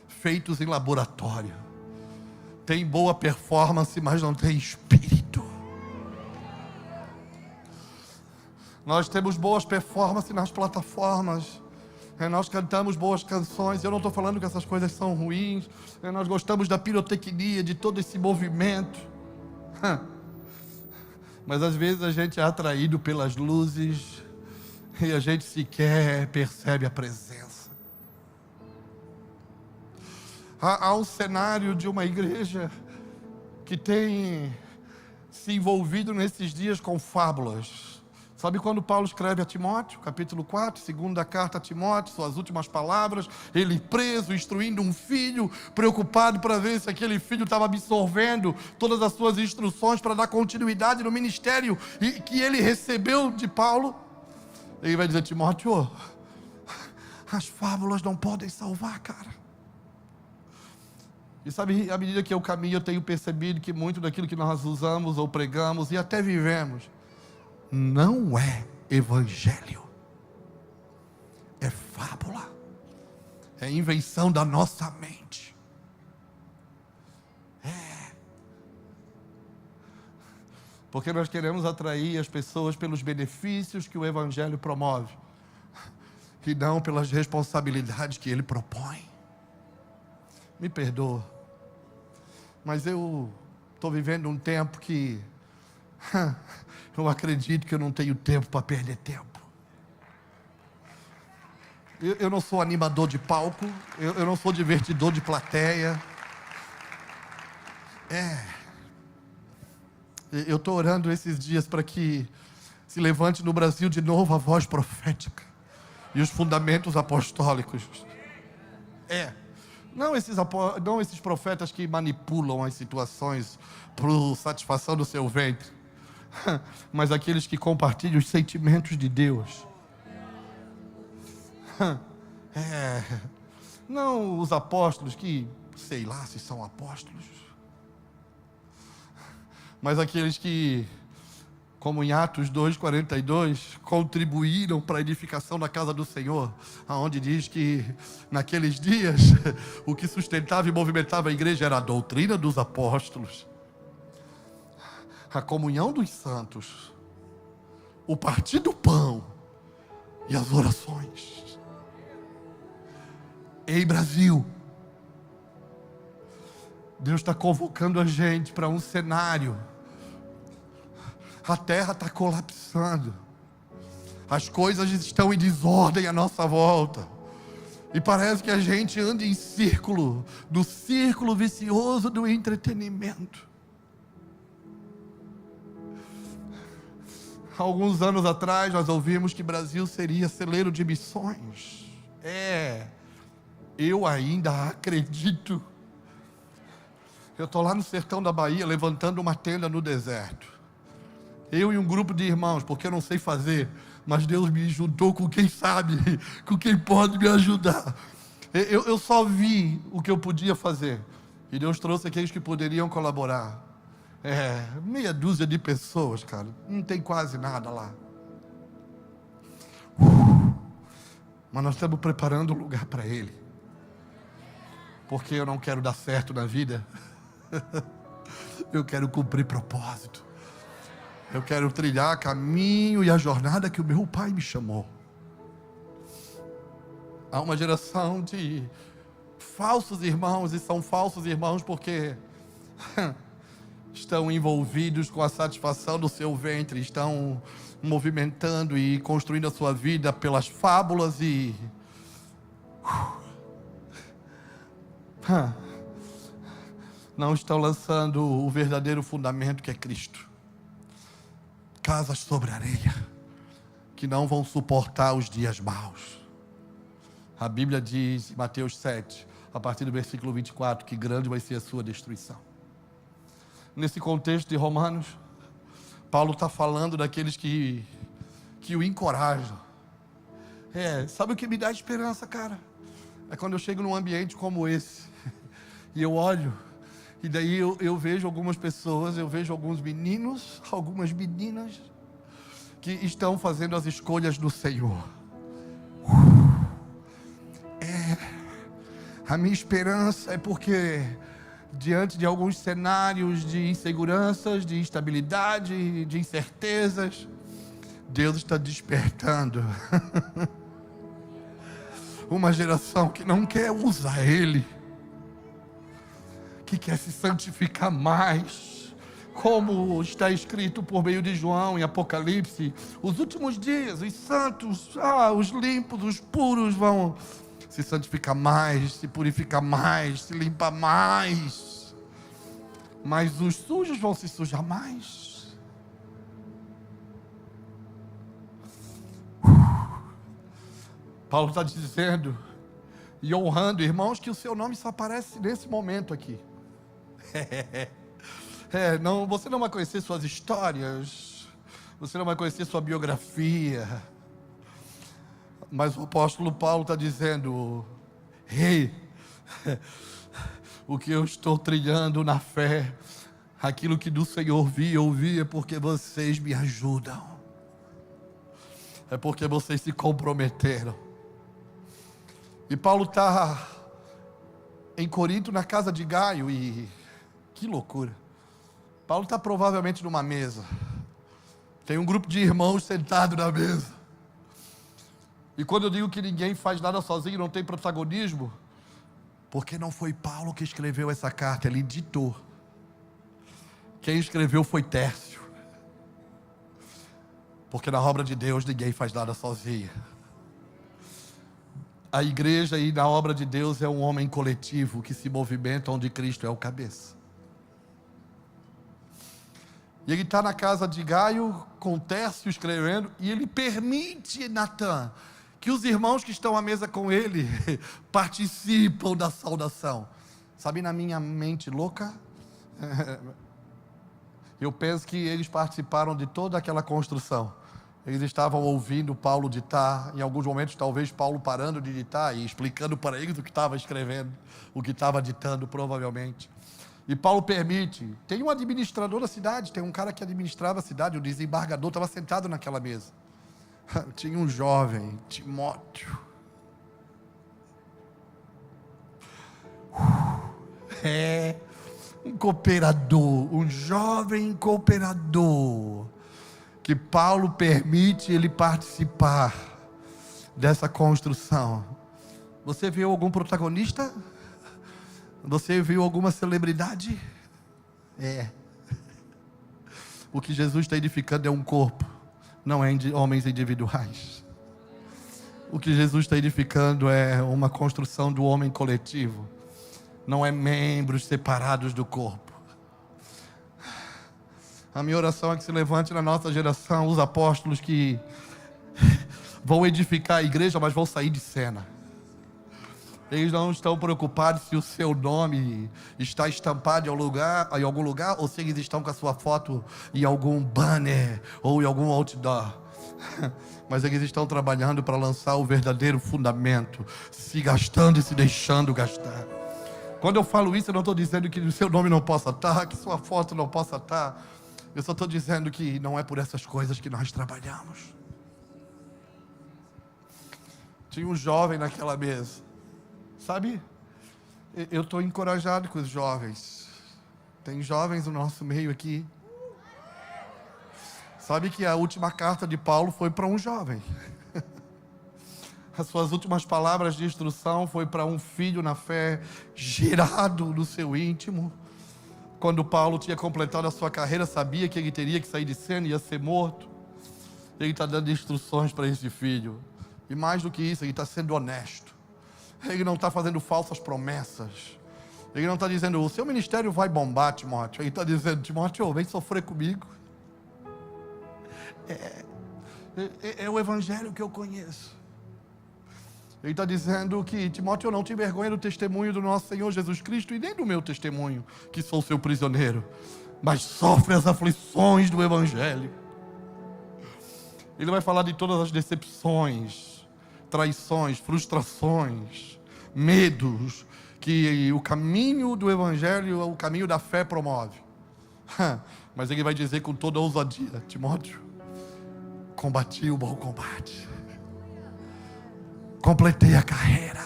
feitos em laboratório. Tem boa performance, mas não tem espírito. Nós temos boas performances nas plataformas, nós cantamos boas canções. Eu não estou falando que essas coisas são ruins, nós gostamos da pirotecnia, de todo esse movimento, mas às vezes a gente é atraído pelas luzes e a gente sequer percebe a presença. Há um cenário de uma igreja que tem se envolvido nesses dias com fábulas. Sabe quando Paulo escreve a Timóteo, capítulo 4, segunda carta a Timóteo, suas últimas palavras, ele preso, instruindo um filho, preocupado para ver se aquele filho estava absorvendo todas as suas instruções para dar continuidade no ministério que ele recebeu de Paulo. Ele vai dizer: Timóteo, as fábulas não podem salvar, cara. E sabe, à medida que eu caminho, eu tenho percebido que muito daquilo que nós usamos ou pregamos e até vivemos, não é evangelho. É fábula. É invenção da nossa mente. Porque nós queremos atrair as pessoas pelos benefícios que o evangelho promove, e não pelas responsabilidades que ele propõe. Me perdoa, mas eu estou vivendo um tempo que eu acredito que eu não tenho tempo para perder tempo. Eu não sou animador de palco, eu não sou divertidor de plateia. Eu estou orando esses dias para que se levante no Brasil de novo a voz profética e os fundamentos apostólicos. Não esses profetas que manipulam as situações para satisfação do seu ventre, mas aqueles que compartilham os sentimentos de Deus. Não os apóstolos que, sei lá se são apóstolos, mas aqueles que, como em Atos 2:42, contribuíram para a edificação da casa do Senhor, aonde diz que naqueles dias o que sustentava e movimentava a igreja era a doutrina dos apóstolos, a comunhão dos santos, o partir do pão e as orações. Ei, Brasil, Deus está convocando a gente para um cenário. A terra está colapsando, as coisas estão em desordem à nossa volta, e parece que a gente anda em círculo, no círculo vicioso do entretenimento. Há alguns anos atrás nós ouvimos que o Brasil seria celeiro de missões. Eu ainda acredito. Eu estou lá no sertão da Bahia levantando uma tenda no deserto. Eu e um grupo de irmãos, porque eu não sei fazer, mas Deus me juntou com quem sabe, com quem pode me ajudar. Eu só vi o que eu podia fazer, e Deus trouxe aqueles que poderiam colaborar. Meia dúzia de pessoas, cara, não tem quase nada lá. Mas nós estamos preparando um lugar para Ele, porque eu não quero dar certo na vida, eu quero cumprir propósito. Eu quero trilhar caminho e a jornada que o meu Pai me chamou. Há uma geração de falsos irmãos, e são falsos irmãos porque estão envolvidos com a satisfação do seu ventre, estão movimentando e construindo a sua vida pelas fábulas e não estão lançando o verdadeiro fundamento, que é Cristo. Casas sobre areia, que não vão suportar os dias maus. A Bíblia diz em Mateus 7, a partir do versículo 24, que grande vai ser a sua destruição. Nesse contexto de Romanos, Paulo está falando daqueles que o encorajam. Sabe o que me dá esperança, cara? É quando eu chego num ambiente como esse, e eu olho, e daí eu vejo algumas pessoas, eu vejo alguns meninos, algumas meninas, que estão fazendo as escolhas do Senhor. A minha esperança é porque, diante de alguns cenários de inseguranças, de instabilidade, de incertezas, Deus está despertando uma geração que não quer usar Ele, que quer se santificar mais, como está escrito por meio de João em Apocalipse: os últimos dias, os santos, os limpos, os puros vão se santificar mais, se purificar mais, se limpar mais, mas os sujos vão se sujar mais. Paulo está dizendo e honrando, irmãos, que o seu nome só aparece nesse momento aqui. Você não vai conhecer suas histórias, você não vai conhecer sua biografia, Mas o apóstolo Paulo está dizendo: ei, o que eu estou trilhando na fé, aquilo que do Senhor vi, eu ouvi, é porque vocês me ajudam, é porque vocês se comprometeram. E Paulo está em Corinto, na casa de Gaio, e que loucura. Paulo está provavelmente numa mesa, tem um grupo de irmãos sentado na mesa. E quando eu digo que ninguém faz nada sozinho, não tem protagonismo, porque não foi Paulo que escreveu essa carta, ele ditou. Quem escreveu foi Tércio. Porque na obra de Deus ninguém faz nada sozinho. A igreja e na obra de Deus é um homem coletivo que se movimenta onde Cristo é o cabeça. E ele está na casa de Gaio com Tércio escrevendo, e ele permite, Natan, que os irmãos que estão à mesa com ele participam da saudação. Sabe, na minha mente louca, eu penso que eles participaram de toda aquela construção. Eles estavam ouvindo Paulo ditar, em alguns momentos talvez Paulo parando de ditar e explicando para eles o que estava escrevendo, o que estava ditando provavelmente. E Paulo permite. Tem um administrador da cidade, tem um cara que administrava a cidade, o desembargador estava sentado naquela mesa. Tinha um jovem, Timóteo. Um cooperador, um jovem cooperador, que Paulo permite ele participar dessa construção. Você viu algum protagonista? Você viu alguma celebridade? O que Jesus está edificando é um corpo, não é homens individuais. O que Jesus está edificando é uma construção do homem coletivo, não é membros separados do corpo. A minha oração é que se levante na nossa geração os apóstolos que vão edificar a igreja, mas vão sair de cena. Eles não estão preocupados se o seu nome está estampado em algum lugar, ou se eles estão com a sua foto em algum banner ou em algum outdoor. Mas eles estão trabalhando para lançar o verdadeiro fundamento, se gastando e se deixando gastar. Quando eu falo isso, eu não estou dizendo que o seu nome não possa estar, que sua foto não possa estar. Eu só estou dizendo que não é por essas coisas que nós trabalhamos. Tinha um jovem naquela mesa. Sabe, eu estou encorajado com os jovens. Tem jovens no nosso meio aqui. Sabe que a última carta de Paulo foi para um jovem. As suas últimas palavras de instrução foi para um filho na fé, gerado no seu íntimo. Quando Paulo tinha completado a sua carreira, sabia que ele teria que sair de cena e ia ser morto. Ele está dando instruções para esse filho. E mais do que isso, ele está sendo honesto. Ele não está fazendo falsas promessas. Ele não está dizendo, o seu ministério vai bombar, Timóteo. Ele está dizendo, Timóteo, vem sofrer comigo. É o evangelho que eu conheço. Ele está dizendo que, Timóteo, eu não te envergonho do testemunho do nosso Senhor Jesus Cristo e nem do meu testemunho, que sou seu prisioneiro, mas sofre as aflições do evangelho. Ele vai falar de todas as decepções, traições, frustrações, medos, que o caminho do evangelho, o caminho da fé promove. Mas ele vai dizer com toda a ousadia, Timóteo, combati o bom combate, completei a carreira,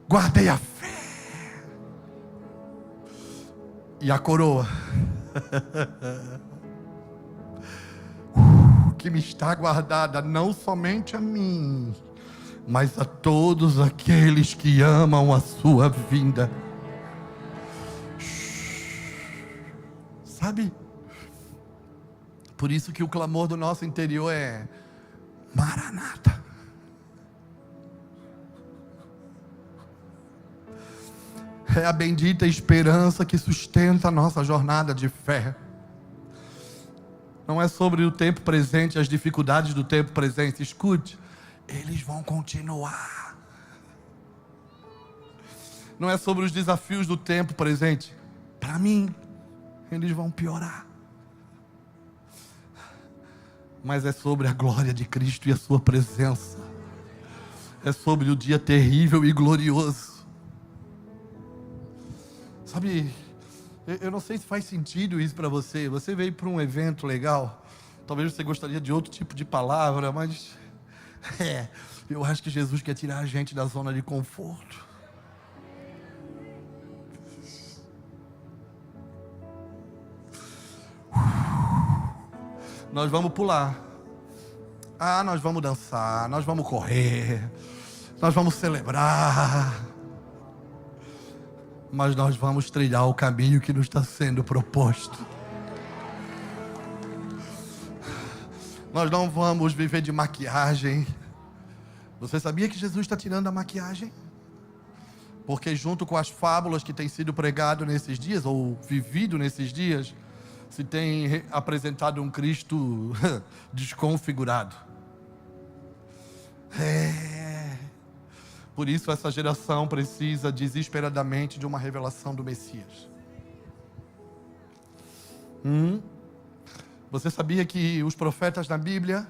guardei a fé e a coroa que me está guardada, não somente a mim, mas a todos aqueles que amam a sua vinda. Sabe? Por isso que o clamor do nosso interior é Maranata. É a bendita esperança que sustenta a nossa jornada de fé. Não é sobre o tempo presente, as dificuldades do tempo presente. Escute, eles vão continuar. Não é sobre os desafios do tempo presente. Para mim, eles vão piorar. mas é sobre a glória de Cristo e a sua presença. É sobre o dia terrível e glorioso. Sabe, eu não sei se faz sentido isso para você. Você veio para um evento legal. Talvez você gostaria de outro tipo de palavra, mas eu acho que Jesus quer tirar a gente da zona de conforto. Nós vamos pular. Nós vamos dançar, nós vamos correr, nós vamos celebrar. Mas nós vamos trilhar o caminho que nos está sendo proposto. Nós não vamos viver de maquiagem. Você sabia que Jesus está tirando a maquiagem? Porque junto com as fábulas que têm sido pregado nesses dias, ou vivido nesses dias, se tem apresentado um Cristo desconfigurado. Por isso essa geração precisa desesperadamente de uma revelação do Messias. Você sabia que os profetas na Bíblia,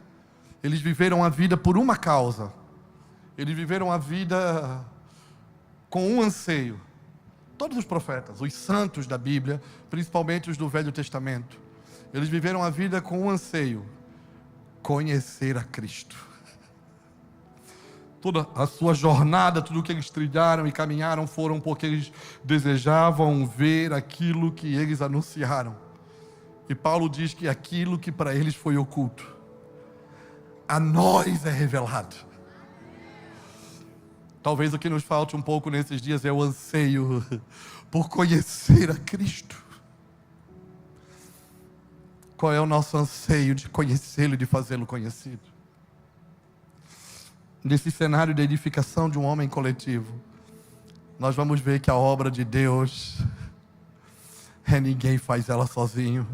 eles viveram a vida por uma causa. Eles viveram a vida com um anseio. Todos os profetas, os santos da Bíblia, principalmente os do Velho Testamento, eles viveram a vida com um anseio: conhecer a Cristo. Toda a sua jornada, tudo o que eles trilharam e caminharam foram porque eles desejavam ver aquilo que eles anunciaram. E Paulo diz que aquilo que para eles foi oculto, a nós é revelado. Talvez o que nos falte um pouco nesses dias é o anseio por conhecer a Cristo. Qual é o nosso anseio de conhecê-lo e de fazê-lo conhecido? Nesse cenário de edificação de um homem coletivo, nós vamos ver que a obra de Deus ninguém faz ela sozinho.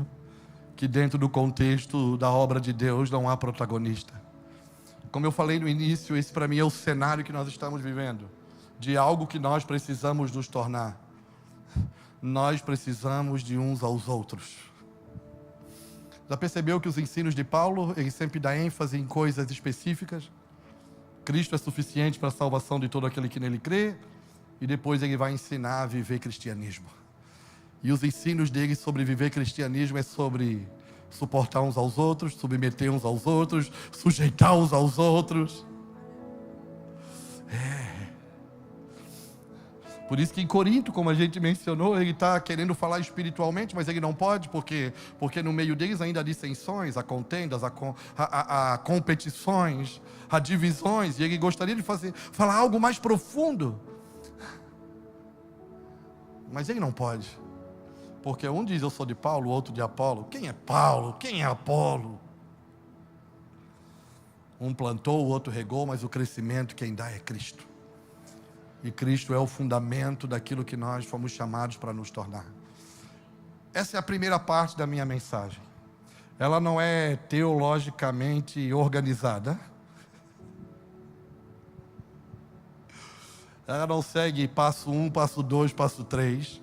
Que dentro do contexto da obra de Deus não há protagonista. Como eu falei no início, esse para mim é o cenário que nós estamos vivendo, de algo que nós precisamos nos tornar. Nós precisamos de uns aos outros. Já percebeu que os ensinos de Paulo, ele sempre dá ênfase em coisas específicas? Cristo é suficiente para a salvação de todo aquele que nele crê, e depois ele vai ensinar a viver cristianismo. E os ensinos dele sobre viver cristianismo é sobre suportar uns aos outros, submeter uns aos outros, sujeitar uns aos outros. Por isso que em Corinto, como a gente mencionou, ele está querendo falar espiritualmente, mas ele não pode, porque no meio deles ainda há dissensões, há contendas, há competições, há divisões, e ele gostaria de falar algo mais profundo. Mas ele não pode, porque um diz eu sou de Paulo, o outro de Apolo. Quem é Paulo? Quem é Apolo? Um plantou, o outro regou, mas o crescimento quem dá é Cristo. E Cristo é o fundamento daquilo que nós fomos chamados para nos tornar. Essa é a primeira parte da minha mensagem. Ela não é teologicamente organizada. Ela não segue passo 1, passo 2, passo 3.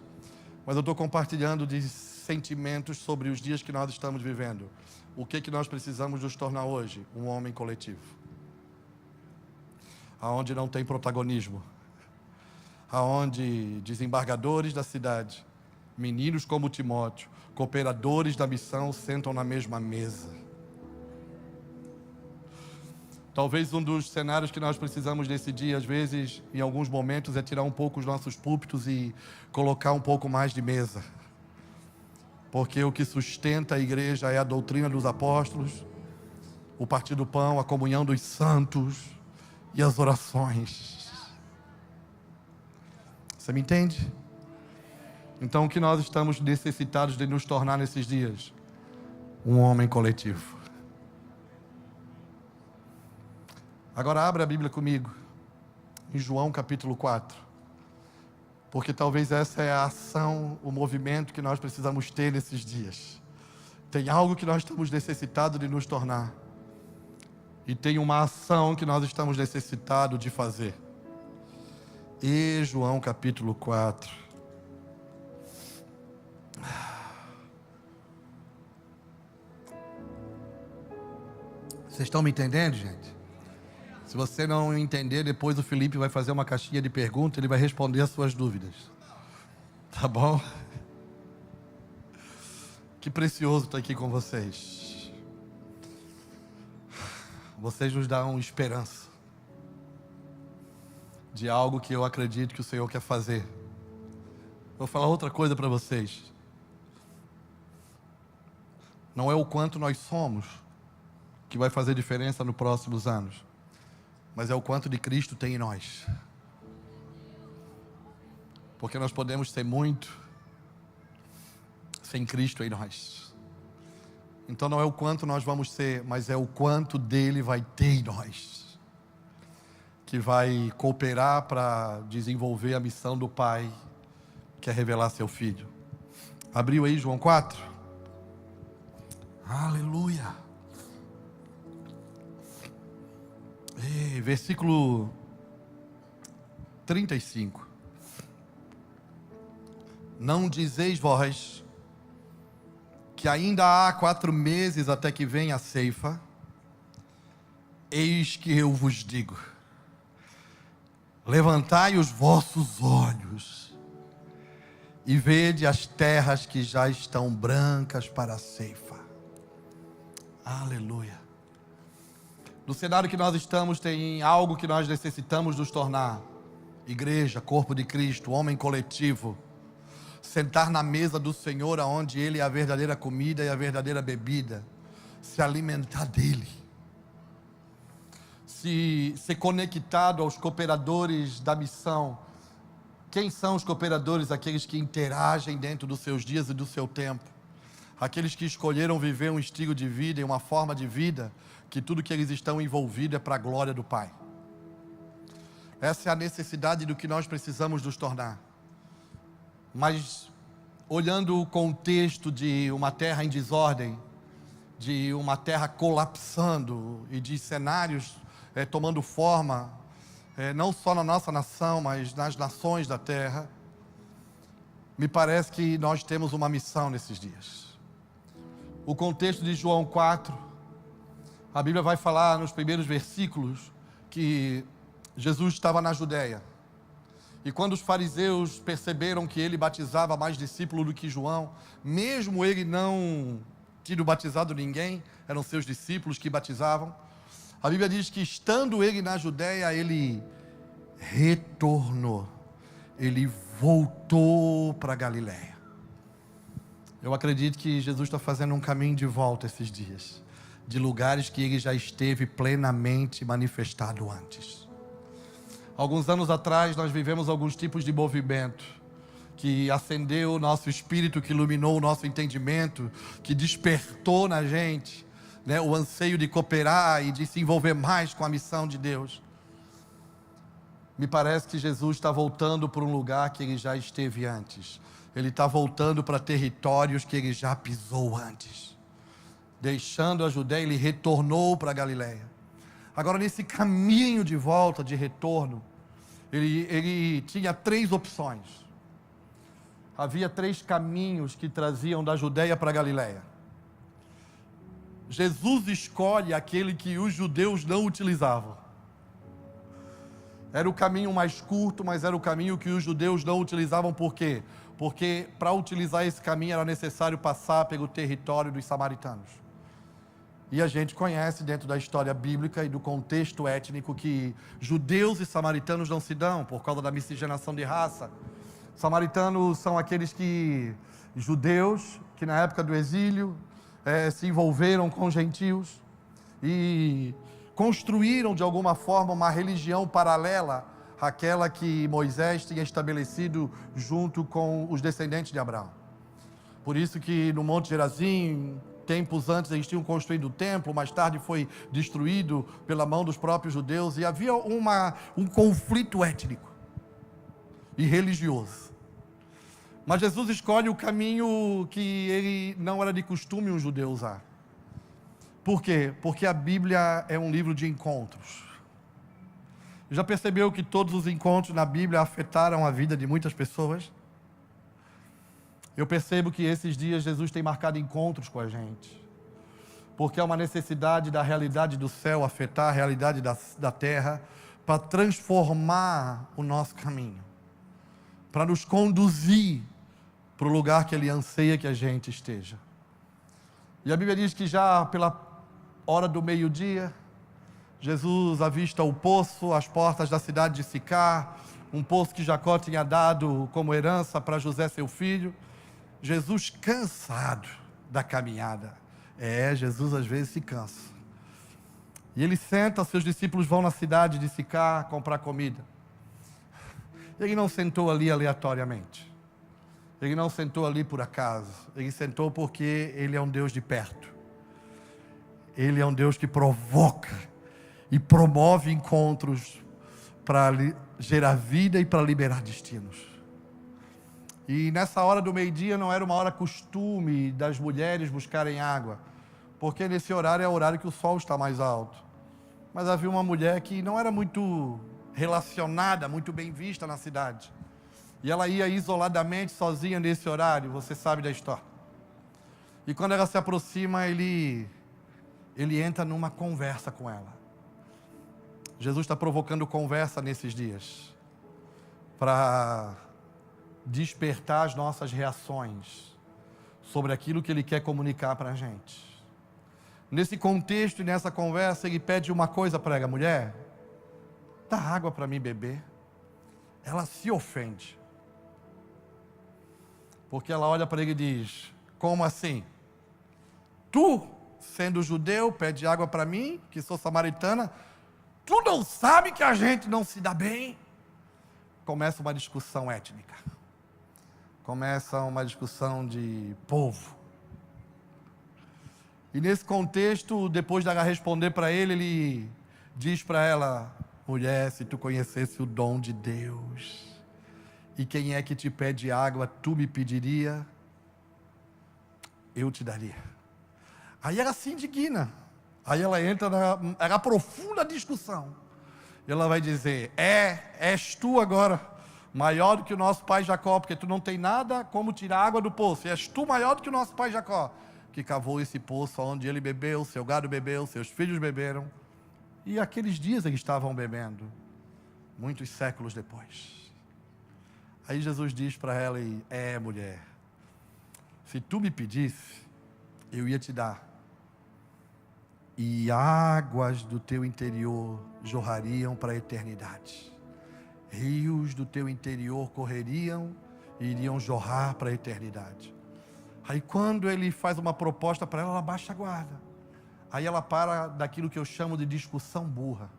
Mas eu estou compartilhando de sentimentos sobre os dias que nós estamos vivendo. O que nós precisamos nos tornar hoje? Um homem coletivo. Aonde não tem protagonismo. Aonde desembargadores da cidade, meninos como Timóteo, cooperadores da missão, sentam na mesma mesa. Talvez um dos cenários que nós precisamos decidir, às vezes, em alguns momentos, é tirar um pouco os nossos púlpitos e colocar um pouco mais de mesa. Porque o que sustenta a igreja é a doutrina dos apóstolos, o partir do pão, a comunhão dos santos e as orações. Você me entende? Então, o que nós estamos necessitados de nos tornar nesses dias? Um homem coletivo. Agora abra a Bíblia comigo, em João capítulo 4. Porque talvez essa é a ação, o movimento que nós precisamos ter nesses dias. Tem algo que nós estamos necessitados de nos tornar. E tem uma ação que nós estamos necessitados de fazer. E João capítulo 4. Vocês estão me entendendo, gente? Se você não entender, depois o Felipe vai fazer uma caixinha de perguntas, ele vai responder as suas dúvidas. Tá bom? Que precioso estar aqui com vocês. Vocês nos dão esperança de algo que eu acredito que o Senhor quer fazer. Vou falar outra coisa para vocês. Não é o quanto nós somos que vai fazer diferença nos próximos anos, mas é o quanto de Cristo tem em nós. Porque nós podemos ser muito sem Cristo em nós. Então não é o quanto nós vamos ser, mas é o quanto dele vai ter em nós, que vai cooperar para desenvolver a missão do Pai, que é revelar seu Filho. Abriu aí João 4? Aleluia. Versículo 35. Não dizeis vós que ainda há 4 meses até que venha a ceifa? Eis que eu vos digo: levantai os vossos olhos e vede as terras que já estão brancas para a ceifa. Aleluia. No cenário que nós estamos, tem algo que nós necessitamos nos tornar: igreja, corpo de Cristo, homem coletivo. Sentar na mesa do Senhor, aonde Ele é a verdadeira comida e a verdadeira bebida. Se alimentar dEle. Se ser conectado aos cooperadores da missão. Quem são os cooperadores? Aqueles que interagem dentro dos seus dias e do seu tempo. Aqueles que escolheram viver um estilo de vida e uma forma de vida, que tudo que eles estão envolvidos é para a glória do Pai. Essa é a necessidade do que nós precisamos nos tornar. Mas, olhando o contexto de uma terra em desordem, de uma terra colapsando e de cenários tomando forma, não só na nossa nação, mas nas nações da terra, me parece que nós temos uma missão nesses dias. O contexto de João 4, a Bíblia vai falar nos primeiros versículos que Jesus estava na Judéia. E quando os fariseus perceberam que ele batizava mais discípulos do que João, mesmo ele não tendo batizado ninguém, eram seus discípulos que batizavam, a Bíblia diz que estando ele na Judéia, ele retornou, ele voltou para Galiléia. Eu acredito que Jesus está fazendo um caminho de volta esses dias, de lugares que ele já esteve plenamente manifestado antes. Alguns anos atrás nós vivemos alguns tipos de movimento que acendeu o nosso espírito, que iluminou o nosso entendimento, que despertou na gente, o anseio de cooperar e de se envolver mais com a missão de Deus. Me parece que Jesus está voltando para um lugar que ele já esteve antes. Ele está voltando para territórios que ele já pisou antes. Deixando a Judéia, ele retornou para a Galiléia. Agora, nesse caminho de volta, de retorno, ele tinha 3 opções. Havia 3 caminhos que traziam da Judéia para a Galiléia. Jesus escolhe aquele que os judeus não utilizavam. Era o caminho mais curto, mas era o caminho que os judeus não utilizavam. Por quê? Porque para utilizar esse caminho era necessário passar pelo território dos samaritanos. E a gente conhece dentro da história bíblica e do contexto étnico que judeus e samaritanos não se dão por causa da miscigenação de raça. Samaritanos são aqueles judeus que na época do exílio se envolveram com gentios e construíram de alguma forma uma religião paralela àquela que Moisés tinha estabelecido junto com os descendentes de Abraão. Por isso que no Monte Gerazim, tempos antes eles tinham construído o templo, mais tarde foi destruído pela mão dos próprios judeus, e havia um conflito étnico e religioso. Mas Jesus escolhe o caminho que ele não era de costume um judeu usar. Por quê? Porque a Bíblia é um livro de encontros. Já percebeu que todos os encontros na Bíblia afetaram a vida de muitas pessoas? Eu percebo que esses dias Jesus tem marcado encontros com a gente. porque é uma necessidade da realidade do céu afetar a realidade da terra, para transformar o nosso caminho, para nos conduzir para o lugar que Ele anseia que a gente esteja. E a Bíblia diz que já pela hora do meio-dia, Jesus avista o poço, as portas da cidade de Sicar, um poço que Jacó tinha dado como herança para José, seu filho. Jesus cansado da caminhada. Jesus às vezes se cansa. E ele senta, seus discípulos vão na cidade de Sicar comprar comida. Ele não sentou ali aleatoriamente. Ele não sentou ali por acaso. Ele sentou porque Ele é um Deus de perto. Ele é um Deus que provoca e promove encontros para gerar vida e para liberar destinos. E nessa hora do meio-dia não era uma hora costume das mulheres buscarem água, porque nesse horário é o horário que o sol está mais alto. Mas havia uma mulher que não era muito relacionada, muito bem vista na cidade. E ela ia isoladamente, sozinha nesse horário, você sabe da história. E quando ela se aproxima, ele entra numa conversa com ela. Jesus está provocando conversa nesses dias, para despertar as nossas reações sobre aquilo que Ele quer comunicar para a gente. Nesse contexto e nessa conversa, Ele pede uma coisa para a mulher: dá água para mim beber. Ela se ofende, porque ela olha para ele e diz: como assim? Tu, sendo judeu, pede água para mim, que sou samaritana, tu não sabe que a gente não se dá bem? Começa uma discussão étnica, começa uma discussão de povo. E nesse contexto, depois dela responder para ele, ele diz para ela: mulher, se tu conhecesse o dom de Deus, e quem é que te pede água, tu me pediria, eu te daria. Aí ela se indigna, aí ela entra ela aprofunda a discussão. Ela vai dizer: és tu agora maior do que o nosso pai Jacó, porque tu não tem nada como tirar água do poço, e és tu maior do que o nosso pai Jacó, que cavou esse poço onde ele bebeu, seu gado bebeu, seus filhos beberam. E aqueles dias eles estavam bebendo, muitos séculos depois. Aí Jesus diz para ela: mulher, se tu me pedisse, eu ia te dar, e águas do teu interior jorrariam para a eternidade. Rios do teu interior correriam e iriam jorrar para a eternidade. Aí quando ele faz uma proposta para ela, ela baixa a guarda. Aí ela para daquilo que eu chamo de discussão burra.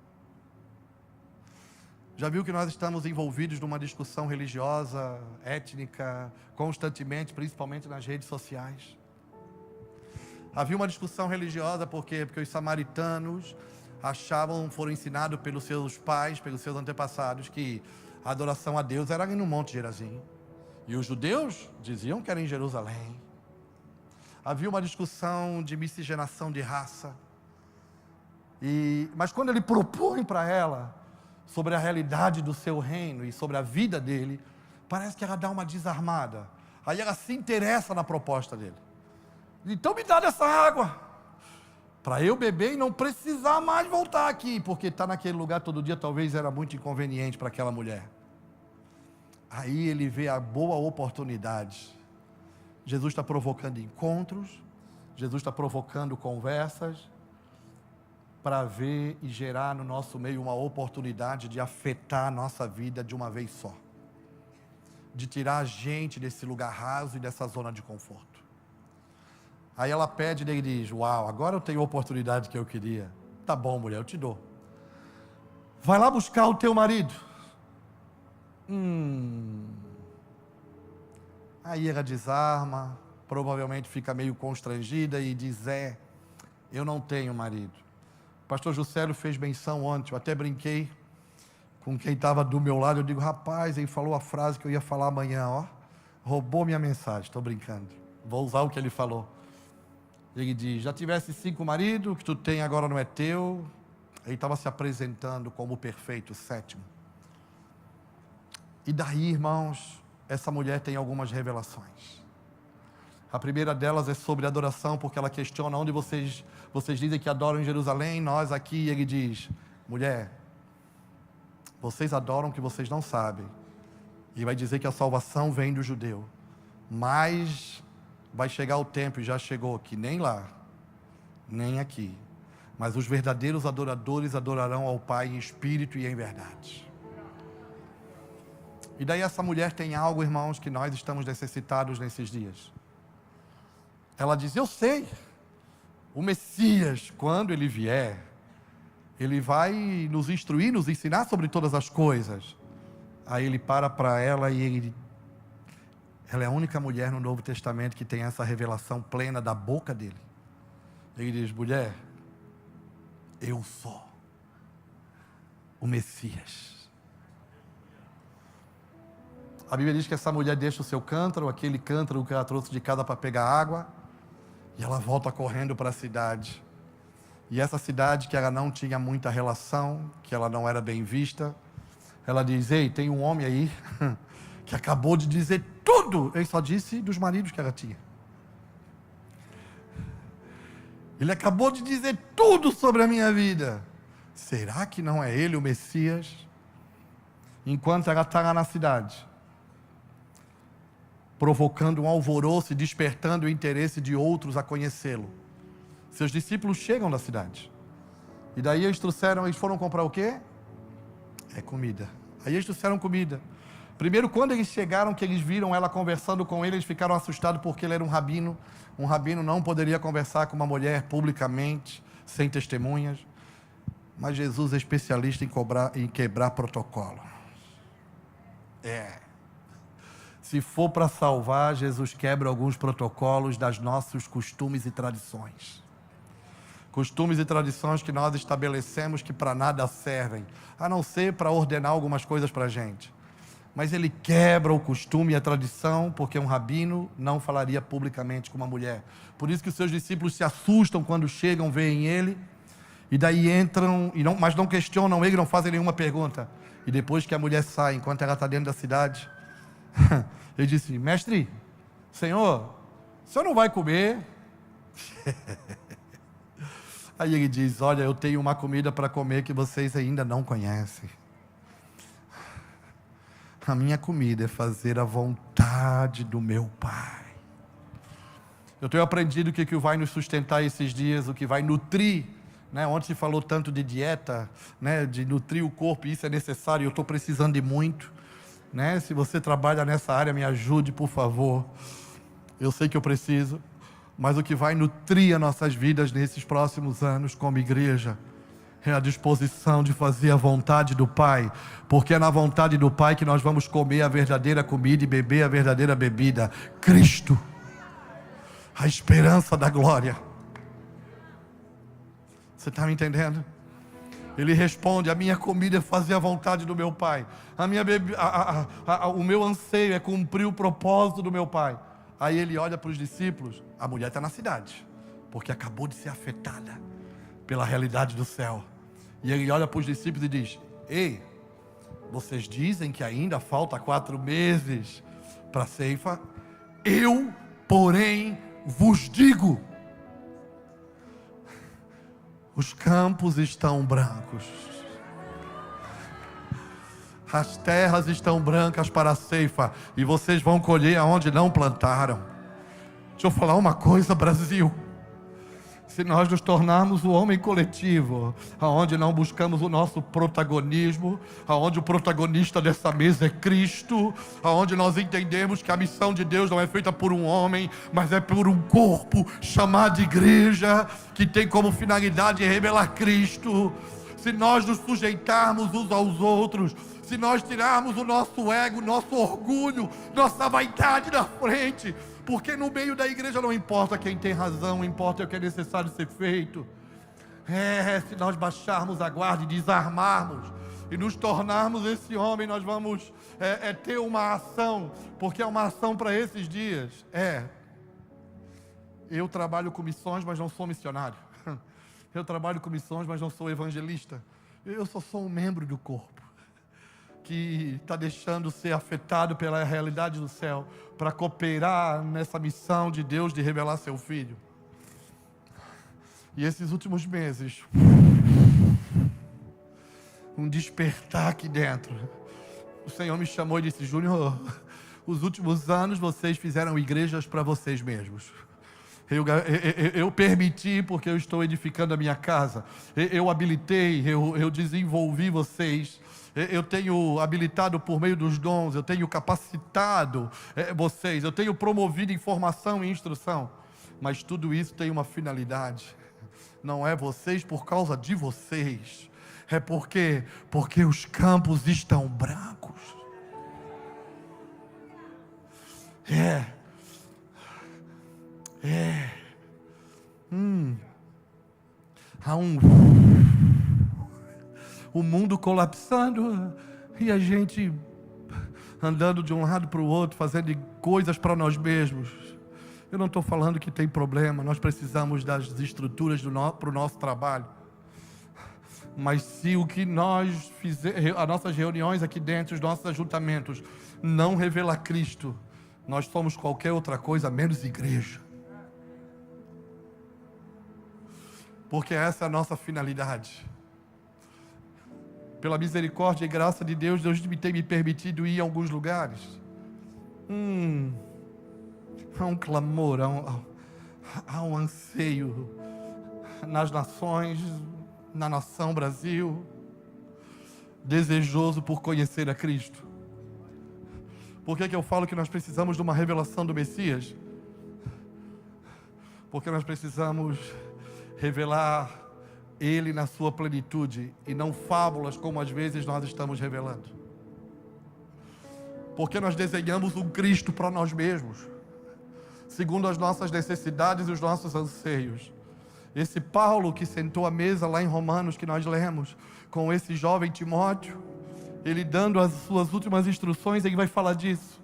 Já viu que nós estamos envolvidos numa discussão religiosa, étnica, constantemente, principalmente nas redes sociais? Havia uma discussão religiosa, por quê? Porque os samaritanos foram ensinados pelos seus pais, pelos seus antepassados, que a adoração a Deus era ali no Monte Gerazim. E os judeus diziam que era em Jerusalém. Havia uma discussão de miscigenação de raça. Mas quando ele propõe para ela sobre a realidade do seu reino e sobre a vida dele, parece que ela dá uma desarmada. Aí ela se interessa na proposta dele. Então me dá dessa água, para eu beber e não precisar mais voltar aqui, porque estar naquele lugar todo dia talvez era muito inconveniente para aquela mulher. Aí ele vê a boa oportunidade. Jesus está provocando encontros, Jesus está provocando conversas, para ver e gerar no nosso meio uma oportunidade de afetar a nossa vida de uma vez só, de tirar a gente desse lugar raso e dessa zona de conforto. Aí ela pede e ele diz: uau, agora eu tenho a oportunidade que eu queria. Tá bom, mulher, eu te dou. Vai lá buscar o teu marido. Aí ela desarma, provavelmente fica meio constrangida e diz: eu não tenho marido. O pastor Juscelio fez menção ontem, eu até brinquei com quem estava do meu lado. Eu digo: rapaz, ele falou a frase que eu ia falar amanhã, roubou minha mensagem. Estou brincando, vou usar o que ele falou. Ele diz: já tivesse 5 maridos, o que tu tem agora não é teu. Ele estava se apresentando como o perfeito 7º. E daí, irmãos, essa mulher tem algumas revelações. A primeira delas é sobre adoração, porque ela questiona onde vocês dizem que adoram em Jerusalém, nós aqui, e ele diz: mulher, vocês adoram o que vocês não sabem. E vai dizer que a salvação vem do judeu. Mas vai chegar o tempo, e já chegou, que nem lá, nem aqui, mas os verdadeiros adoradores adorarão ao Pai em espírito e em verdade. E daí essa mulher tem algo, irmãos, que nós estamos necessitados nesses dias. Ela diz: eu sei, o Messias, quando ele vier, ele vai nos instruir, nos ensinar sobre todas as coisas. Aí ele para ela e ela é a única mulher no Novo Testamento que tem essa revelação plena da boca dele. Ele diz: mulher, eu sou o Messias. A Bíblia diz que essa mulher deixa o seu cântaro, aquele cântaro que ela trouxe de casa para pegar água, e ela volta correndo para a cidade. E essa cidade que ela não tinha muita relação, que ela não era bem vista, ela diz: ei, tem um homem aí que acabou de dizer tudo. Ele só disse dos maridos que ela tinha. Ele acabou de dizer tudo sobre a minha vida. Será que não é ele o Messias? Enquanto ela está lá na cidade, provocando um alvoroço e despertando o interesse de outros a conhecê-lo, seus discípulos chegam da cidade. E daí eles foram comprar o quê? É comida. Aí eles trouxeram comida. Primeiro, quando eles chegaram, que eles viram ela conversando com ele, eles ficaram assustados porque ele era um rabino. Um rabino não poderia conversar com uma mulher publicamente, sem testemunhas. Mas Jesus é especialista em quebrar protocolo. Se for para salvar, Jesus quebra alguns protocolos das nossos costumes e tradições. Costumes e tradições que nós estabelecemos que para nada servem, a não ser para ordenar algumas coisas para a gente. Mas ele quebra o costume e a tradição, porque um rabino não falaria publicamente com uma mulher. Por isso que os seus discípulos se assustam quando chegam, veem ele, e daí entram, mas não questionam ele, não fazem nenhuma pergunta. E depois que a mulher sai, enquanto ela está dentro da cidade, ele disse: mestre, Senhor, o senhor não vai comer? Aí ele diz: olha, eu tenho uma comida para comer que vocês ainda não conhecem. A minha comida é fazer a vontade do meu Pai. Eu tenho aprendido o que vai nos sustentar esses dias, o que vai nutrir, né? Ontem se falou tanto de dieta, né? De nutrir o corpo, e isso é necessário, eu estou precisando de muito, né? Se você trabalha nessa área, me ajude, por favor. Eu sei que eu preciso, mas o que vai nutrir as nossas vidas nesses próximos anos como igreja é a disposição de fazer a vontade do Pai, porque é na vontade do Pai que nós vamos comer a verdadeira comida e beber a verdadeira bebida, Cristo, a esperança da glória. Você está me entendendo? Ele responde: a minha comida é fazer a vontade do meu Pai, o meu anseio é cumprir o propósito do meu Pai. Aí ele olha para os discípulos, a mulher está na cidade, porque acabou de ser afetada pela realidade do céu. E ele olha para os discípulos e diz: ei, vocês dizem que ainda falta 4 meses para a ceifa, eu, porém, vos digo, os campos estão brancos, as terras estão brancas para a ceifa, e vocês vão colher aonde não plantaram. Deixa eu falar uma coisa, Brasil. Se nós nos tornarmos o homem coletivo, aonde não buscamos o nosso protagonismo, aonde o protagonista dessa mesa é Cristo, aonde nós entendemos que a missão de Deus não é feita por um homem, mas é por um corpo chamado igreja, que tem como finalidade revelar Cristo. Se nós nos sujeitarmos uns aos outros, se nós tirarmos o nosso ego, nosso orgulho, nossa vaidade da frente, porque no meio da igreja não importa quem tem razão, importa o que é necessário ser feito. Se nós baixarmos a guarda e desarmarmos e nos tornarmos esse homem, nós vamos ter uma ação, porque é uma ação para esses dias. Eu trabalho com missões, mas não sou missionário. Eu trabalho com missões, mas não sou evangelista. Eu só sou um membro do corpo, que está deixando ser afetado pela realidade do céu, para cooperar nessa missão de Deus de revelar seu Filho. E esses últimos meses, um despertar aqui dentro. O Senhor me chamou e disse: Júnior, os últimos anos vocês fizeram igrejas para vocês mesmos. Eu permiti porque eu estou edificando a minha casa. Eu habilitei, eu desenvolvi vocês. Eu tenho habilitado por meio dos dons, eu tenho capacitado vocês, eu tenho promovido informação e instrução. Mas tudo isso tem uma finalidade. Não é vocês por causa de vocês. É porque os campos estão brancos. Há o mundo colapsando e a gente andando de um lado para o outro, fazendo coisas para nós mesmos. Eu não estou falando que tem problema, nós precisamos das estruturas para o nosso trabalho. Mas se o que nós fizemos, as nossas reuniões aqui dentro, os nossos ajuntamentos, não revela Cristo, nós somos qualquer outra coisa menos igreja. Porque essa é a nossa finalidade. Pela misericórdia e graça de Deus, Deus tem me permitido ir a alguns lugares. Há um clamor, há um anseio nas nações, na nação Brasil, desejoso por conhecer a Cristo. Por que eu falo que nós precisamos de uma revelação do Messias? Porque nós precisamos revelar Ele na sua plenitude e não fábulas como às vezes nós estamos revelando. Porque nós desenhamos um Cristo para nós mesmos, segundo as nossas necessidades e os nossos anseios. Esse Paulo que sentou à mesa lá em Romanos, que nós lemos, com esse jovem Timóteo, ele dando as suas últimas instruções, ele vai falar disso.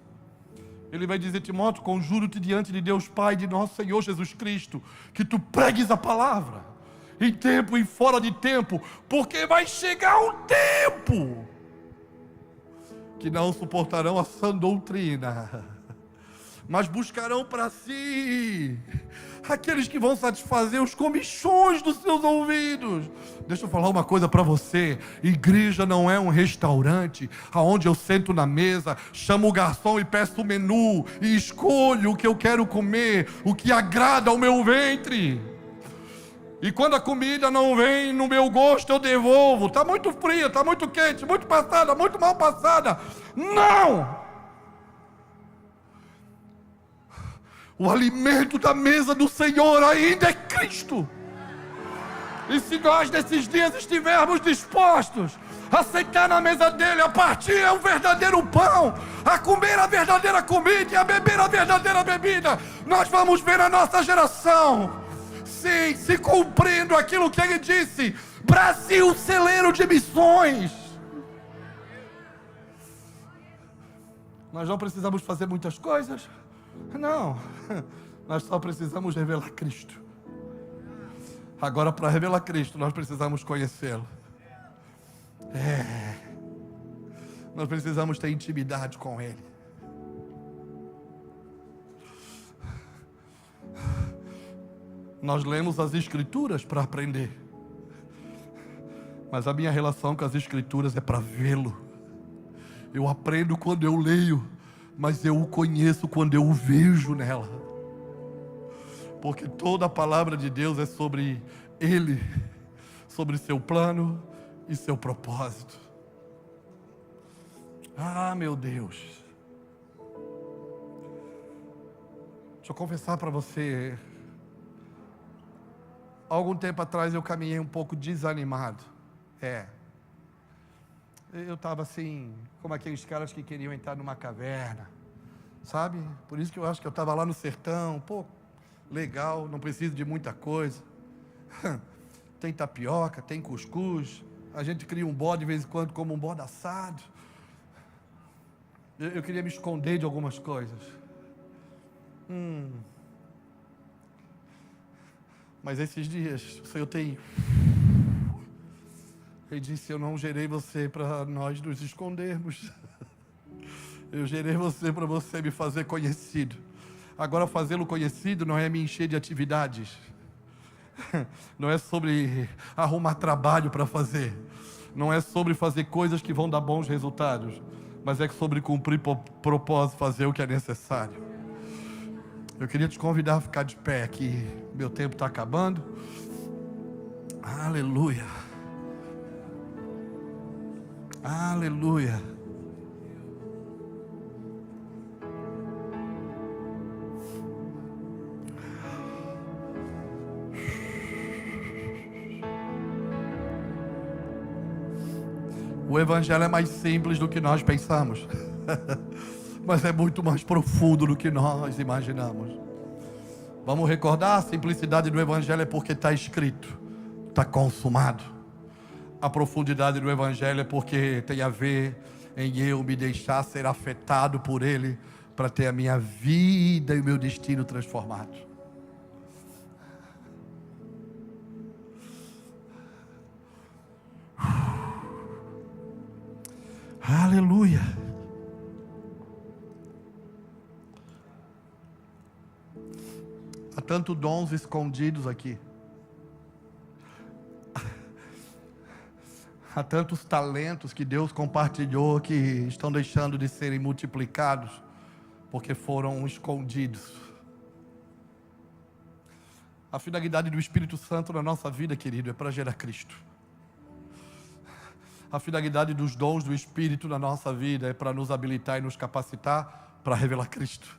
Ele vai dizer: Timóteo, conjuro-te diante de Deus Pai, de nosso Senhor Jesus Cristo, que tu pregues a palavra, em tempo e fora de tempo, porque vai chegar um tempo que não suportarão a sã doutrina, mas buscarão para si aqueles que vão satisfazer os comichões dos seus ouvidos. Deixa eu falar uma coisa para você: igreja não é um restaurante aonde eu sento na mesa, chamo o garçom e peço o menu e escolho o que eu quero comer, o que agrada ao meu ventre. E quando a comida não vem no meu gosto, eu devolvo. Está muito fria, está muito quente, muito passada, muito mal passada. Não! O alimento da mesa do Senhor ainda é Cristo. E se nós nesses dias estivermos dispostos a sentar na mesa dele, a partir o verdadeiro pão, a comer a verdadeira comida e a beber a verdadeira bebida, nós vamos ver a nossa geração, sim, se cumprindo aquilo que ele disse: Brasil, celeiro de missões. Nós não precisamos fazer muitas coisas. Não, nós só precisamos revelar Cristo. Agora, para revelar Cristo, nós precisamos conhecê-lo. Nós precisamos ter intimidade com Ele. Nós lemos as Escrituras para aprender, mas a minha relação com as Escrituras é para vê-lo. Eu aprendo quando eu leio, mas eu o conheço quando eu o vejo nela. Porque toda a palavra de Deus é sobre Ele, sobre seu plano e seu propósito. Ah, meu Deus. Deixa eu confessar para você. Algum tempo atrás eu caminhei um pouco desanimado. Eu estava assim, como aqueles caras que queriam entrar numa caverna, sabe? Por isso que eu acho que eu estava lá no sertão. Pô, legal, não preciso de muita coisa. Tem tapioca, tem cuscuz. A gente cria um bode de vez em quando, como um bode assado. Eu queria me esconder de algumas coisas. Mas esses dias, o Senhor tem Ele disse: eu não gerei você para nós nos escondermos. Eu gerei você para você me fazer conhecido. Agora, fazê-lo conhecido não é me encher de atividades. Não é sobre arrumar trabalho para fazer. Não é sobre fazer coisas que vão dar bons resultados. Mas é sobre cumprir propósito, fazer o que é necessário. Eu queria te convidar a ficar de pé aqui. Meu tempo está acabando. Aleluia. Aleluia. O Evangelho é mais simples do que nós pensamos, mas é muito mais profundo do que nós imaginamos. Vamos recordar: a simplicidade do Evangelho é porque está escrito, está consumado. A profundidade do Evangelho é porque tem a ver em eu me deixar ser afetado por Ele, para ter a minha vida e o meu destino transformado. Aleluia. Há tantos dons escondidos aqui. Há tantos talentos que Deus compartilhou que estão deixando de serem multiplicados porque foram escondidos. A finalidade do Espírito Santo na nossa vida, querido, é para gerar Cristo. A finalidade dos dons do Espírito na nossa vida é para nos habilitar e nos capacitar para revelar Cristo.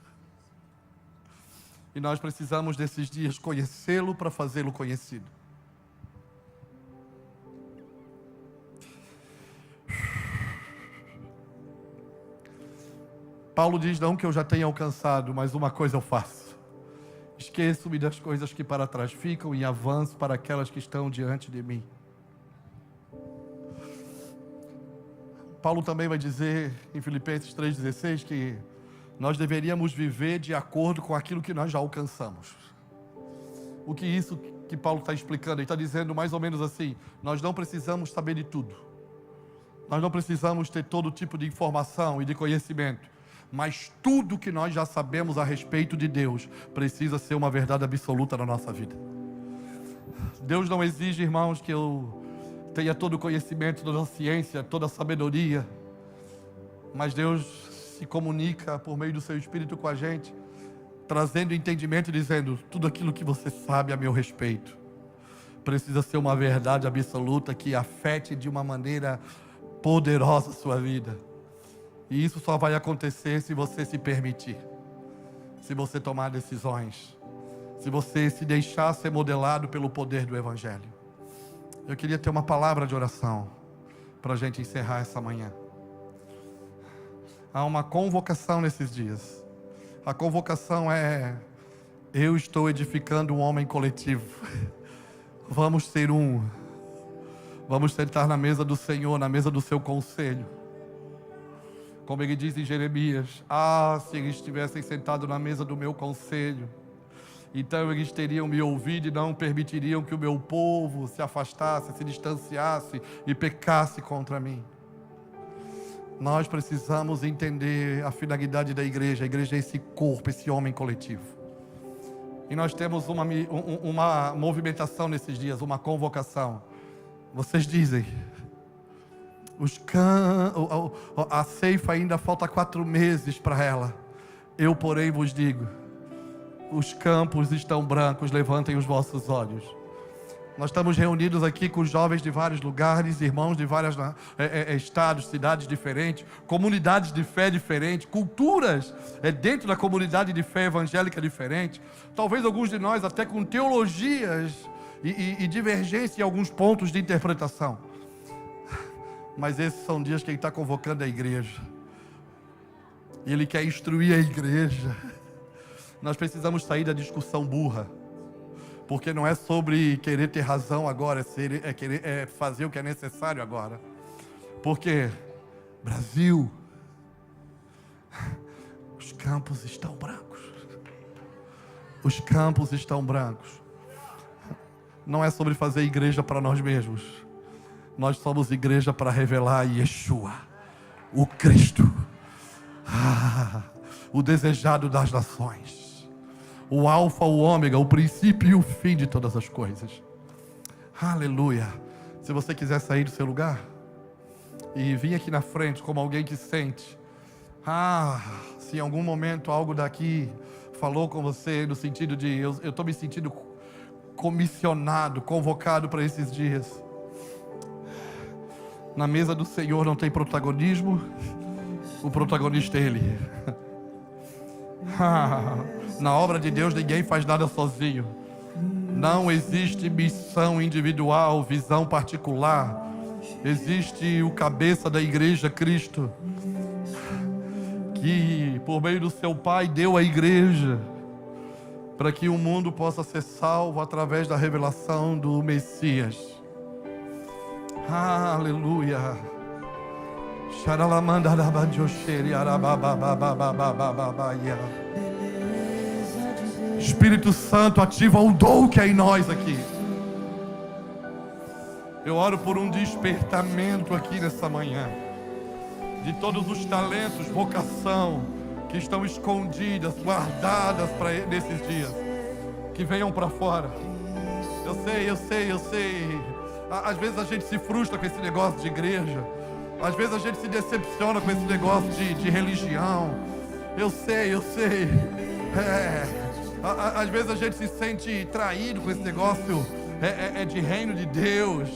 E nós precisamos desses dias conhecê-lo para fazê-lo conhecido. Paulo diz: não que eu já tenha alcançado, mas uma coisa eu faço: esqueço-me das coisas que para trás ficam e avanço para aquelas que estão diante de mim. Paulo também vai dizer em Filipenses 3,16 que nós deveríamos viver de acordo com aquilo que nós já alcançamos. O que isso que Paulo está explicando? Ele está dizendo mais ou menos assim: nós não precisamos saber de tudo. Nós não precisamos ter todo tipo de informação e de conhecimento. Mas tudo que nós já sabemos a respeito de Deus precisa ser uma verdade absoluta na nossa vida. Deus não exige, irmãos, que eu tenha todo o conhecimento, toda a ciência, toda a sabedoria. Mas Deus se comunica por meio do seu Espírito com a gente, trazendo entendimento e dizendo: tudo aquilo que você sabe a meu respeito precisa ser uma verdade absoluta que afete de uma maneira poderosa a sua vida. E isso só vai acontecer se você se permitir, se você tomar decisões, se você se deixar ser modelado pelo poder do Evangelho. Eu queria ter uma palavra de oração para a gente encerrar essa manhã. Há uma convocação nesses dias. A convocação é: eu estou edificando um homem coletivo. Vamos ser um. Vamos sentar na mesa do Senhor, na mesa do seu conselho. Como ele diz em Jeremias: se eles estivessem sentados na mesa do meu conselho, então eles teriam me ouvido e não permitiriam que o meu povo se afastasse, se distanciasse e pecasse contra mim. Nós precisamos entender a finalidade da igreja. A igreja é esse corpo, esse homem coletivo. E nós temos uma movimentação nesses dias, uma convocação. Vocês dizem: a ceifa ainda falta 4 meses para ela. Eu, porém, vos digo: os campos estão brancos, levantem os vossos olhos. Nós estamos reunidos aqui com jovens de vários lugares, irmãos de vários estados, cidades diferentes, comunidades de fé diferentes, culturas dentro da comunidade de fé evangélica diferente. Talvez alguns de nós até com teologias e divergência em alguns pontos de interpretação. Mas esses são dias que Ele está convocando a igreja. E Ele quer instruir a igreja. Nós precisamos sair da discussão burra. Porque não é sobre querer ter razão agora, é fazer o que é necessário agora. Porque, Brasil, os campos estão brancos. Os campos estão brancos. Não é sobre fazer igreja para nós mesmos. Nós somos igreja para revelar Yeshua, o Cristo, o desejado das nações, o alfa, o ômega, o princípio e o fim de todas as coisas. Aleluia. Se você quiser sair do seu lugar e vir aqui na frente como alguém que sente, se em algum momento algo daqui falou com você no sentido de eu estou me sentindo comissionado, convocado para esses dias. Na mesa do Senhor não tem protagonismo, o protagonista é Ele. Na obra de Deus ninguém faz nada sozinho. Não existe missão individual, visão particular. Existe o cabeça da igreja, Cristo, que por meio do seu Pai deu a igreja para que o mundo possa ser salvo através da revelação do Messias. Aleluia. Espírito Santo, ativa o dom que é em nós aqui. Eu oro por um despertamento aqui nessa manhã, de todos os talentos, vocação, que estão escondidas, guardadas para nesses dias, que venham para fora. Eu sei. Às vezes a gente se frustra com esse negócio de igreja. Às vezes a gente se decepciona com esse negócio de religião. Eu sei. Às vezes a gente se sente traído com esse negócio de reino de Deus.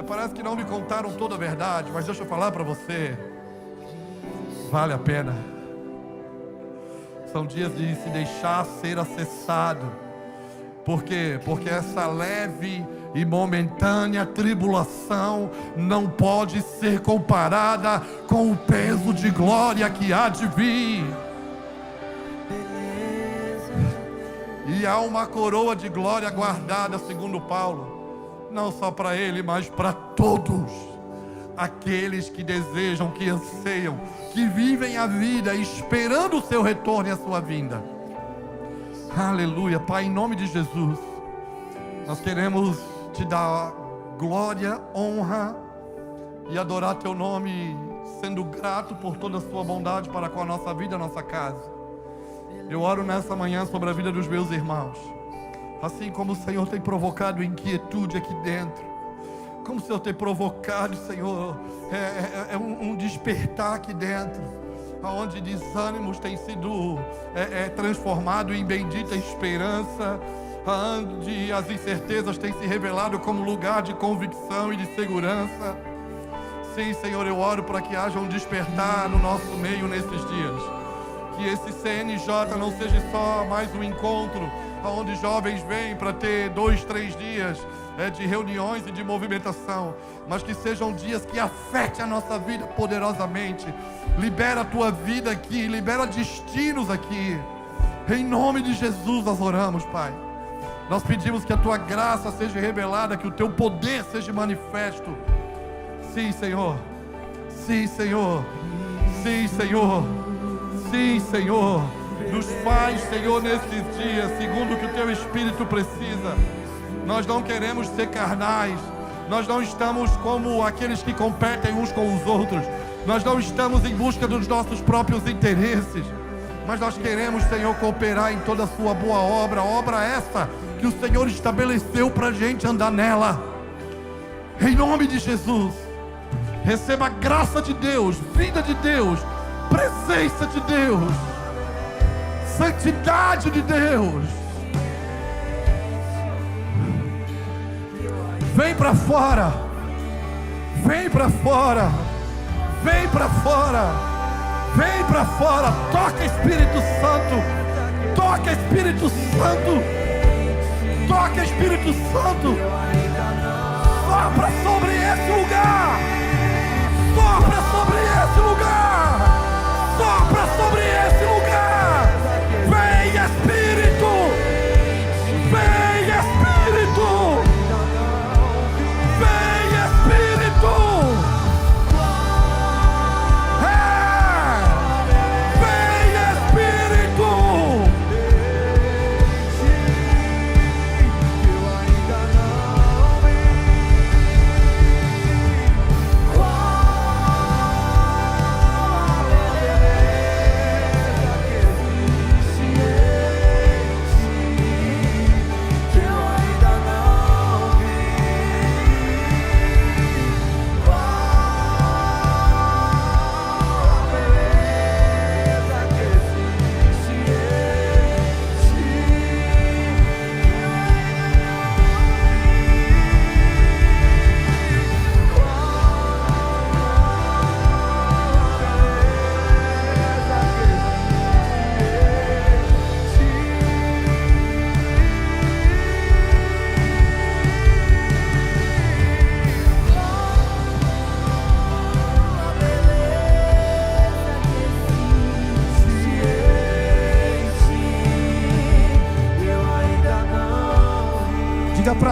Parece que não me contaram toda a verdade, mas deixa eu falar para você. Vale a pena. São dias de se deixar ser acessado. Por quê? Porque essa leve e momentânea tribulação não pode ser comparada com o peso de glória que há de vir. E há uma coroa de glória guardada, segundo Paulo, não só para ele, mas para todos aqueles que desejam, que anseiam, que vivem a vida esperando o seu retorno e a sua vinda. Aleluia. Pai, em nome de Jesus, nós queremos te dar glória, honra e adorar teu nome, sendo grato por toda a sua bondade para com a nossa vida e a nossa casa. Eu oro nessa manhã sobre a vida dos meus irmãos, assim como o Senhor tem provocado inquietude aqui dentro, como o Senhor tem provocado, Senhor, um despertar aqui dentro, onde desânimos têm sido transformados em bendita esperança, onde as incertezas têm se revelado como lugar de convicção e de segurança. Sim, Senhor, eu oro para que haja um despertar no nosso meio nesses dias. Que esse CNJ não seja só mais um encontro onde jovens vêm para ter 2, 3 dias de reuniões e de movimentação, mas que sejam dias que afetem a nossa vida poderosamente. Libera a tua vida aqui, libera destinos aqui. Em nome de Jesus nós oramos, Pai. Nós pedimos que a tua graça seja revelada, que o teu poder seja manifesto. Sim, Senhor. Sim, Senhor. Sim, Senhor. Sim, Senhor. Nos faz, Senhor, nesses dias, segundo o que o teu Espírito precisa. Nós não queremos ser carnais. Nós não estamos como aqueles que competem uns com os outros. Nós não estamos em busca dos nossos próprios interesses. Mas nós queremos, Senhor, cooperar em toda a sua boa obra. Obra essa que o Senhor estabeleceu para a gente andar nela. Em nome de Jesus. Receba a graça de Deus, vida de Deus, presença de Deus, santidade de Deus. Vem para fora. Vem para fora. Vem para fora. Vem para fora. Toca, Espírito Santo. Toca, Espírito Santo. Toca, Espírito Santo. Sopra sobre esse lugar. Sopra sobre esse lugar.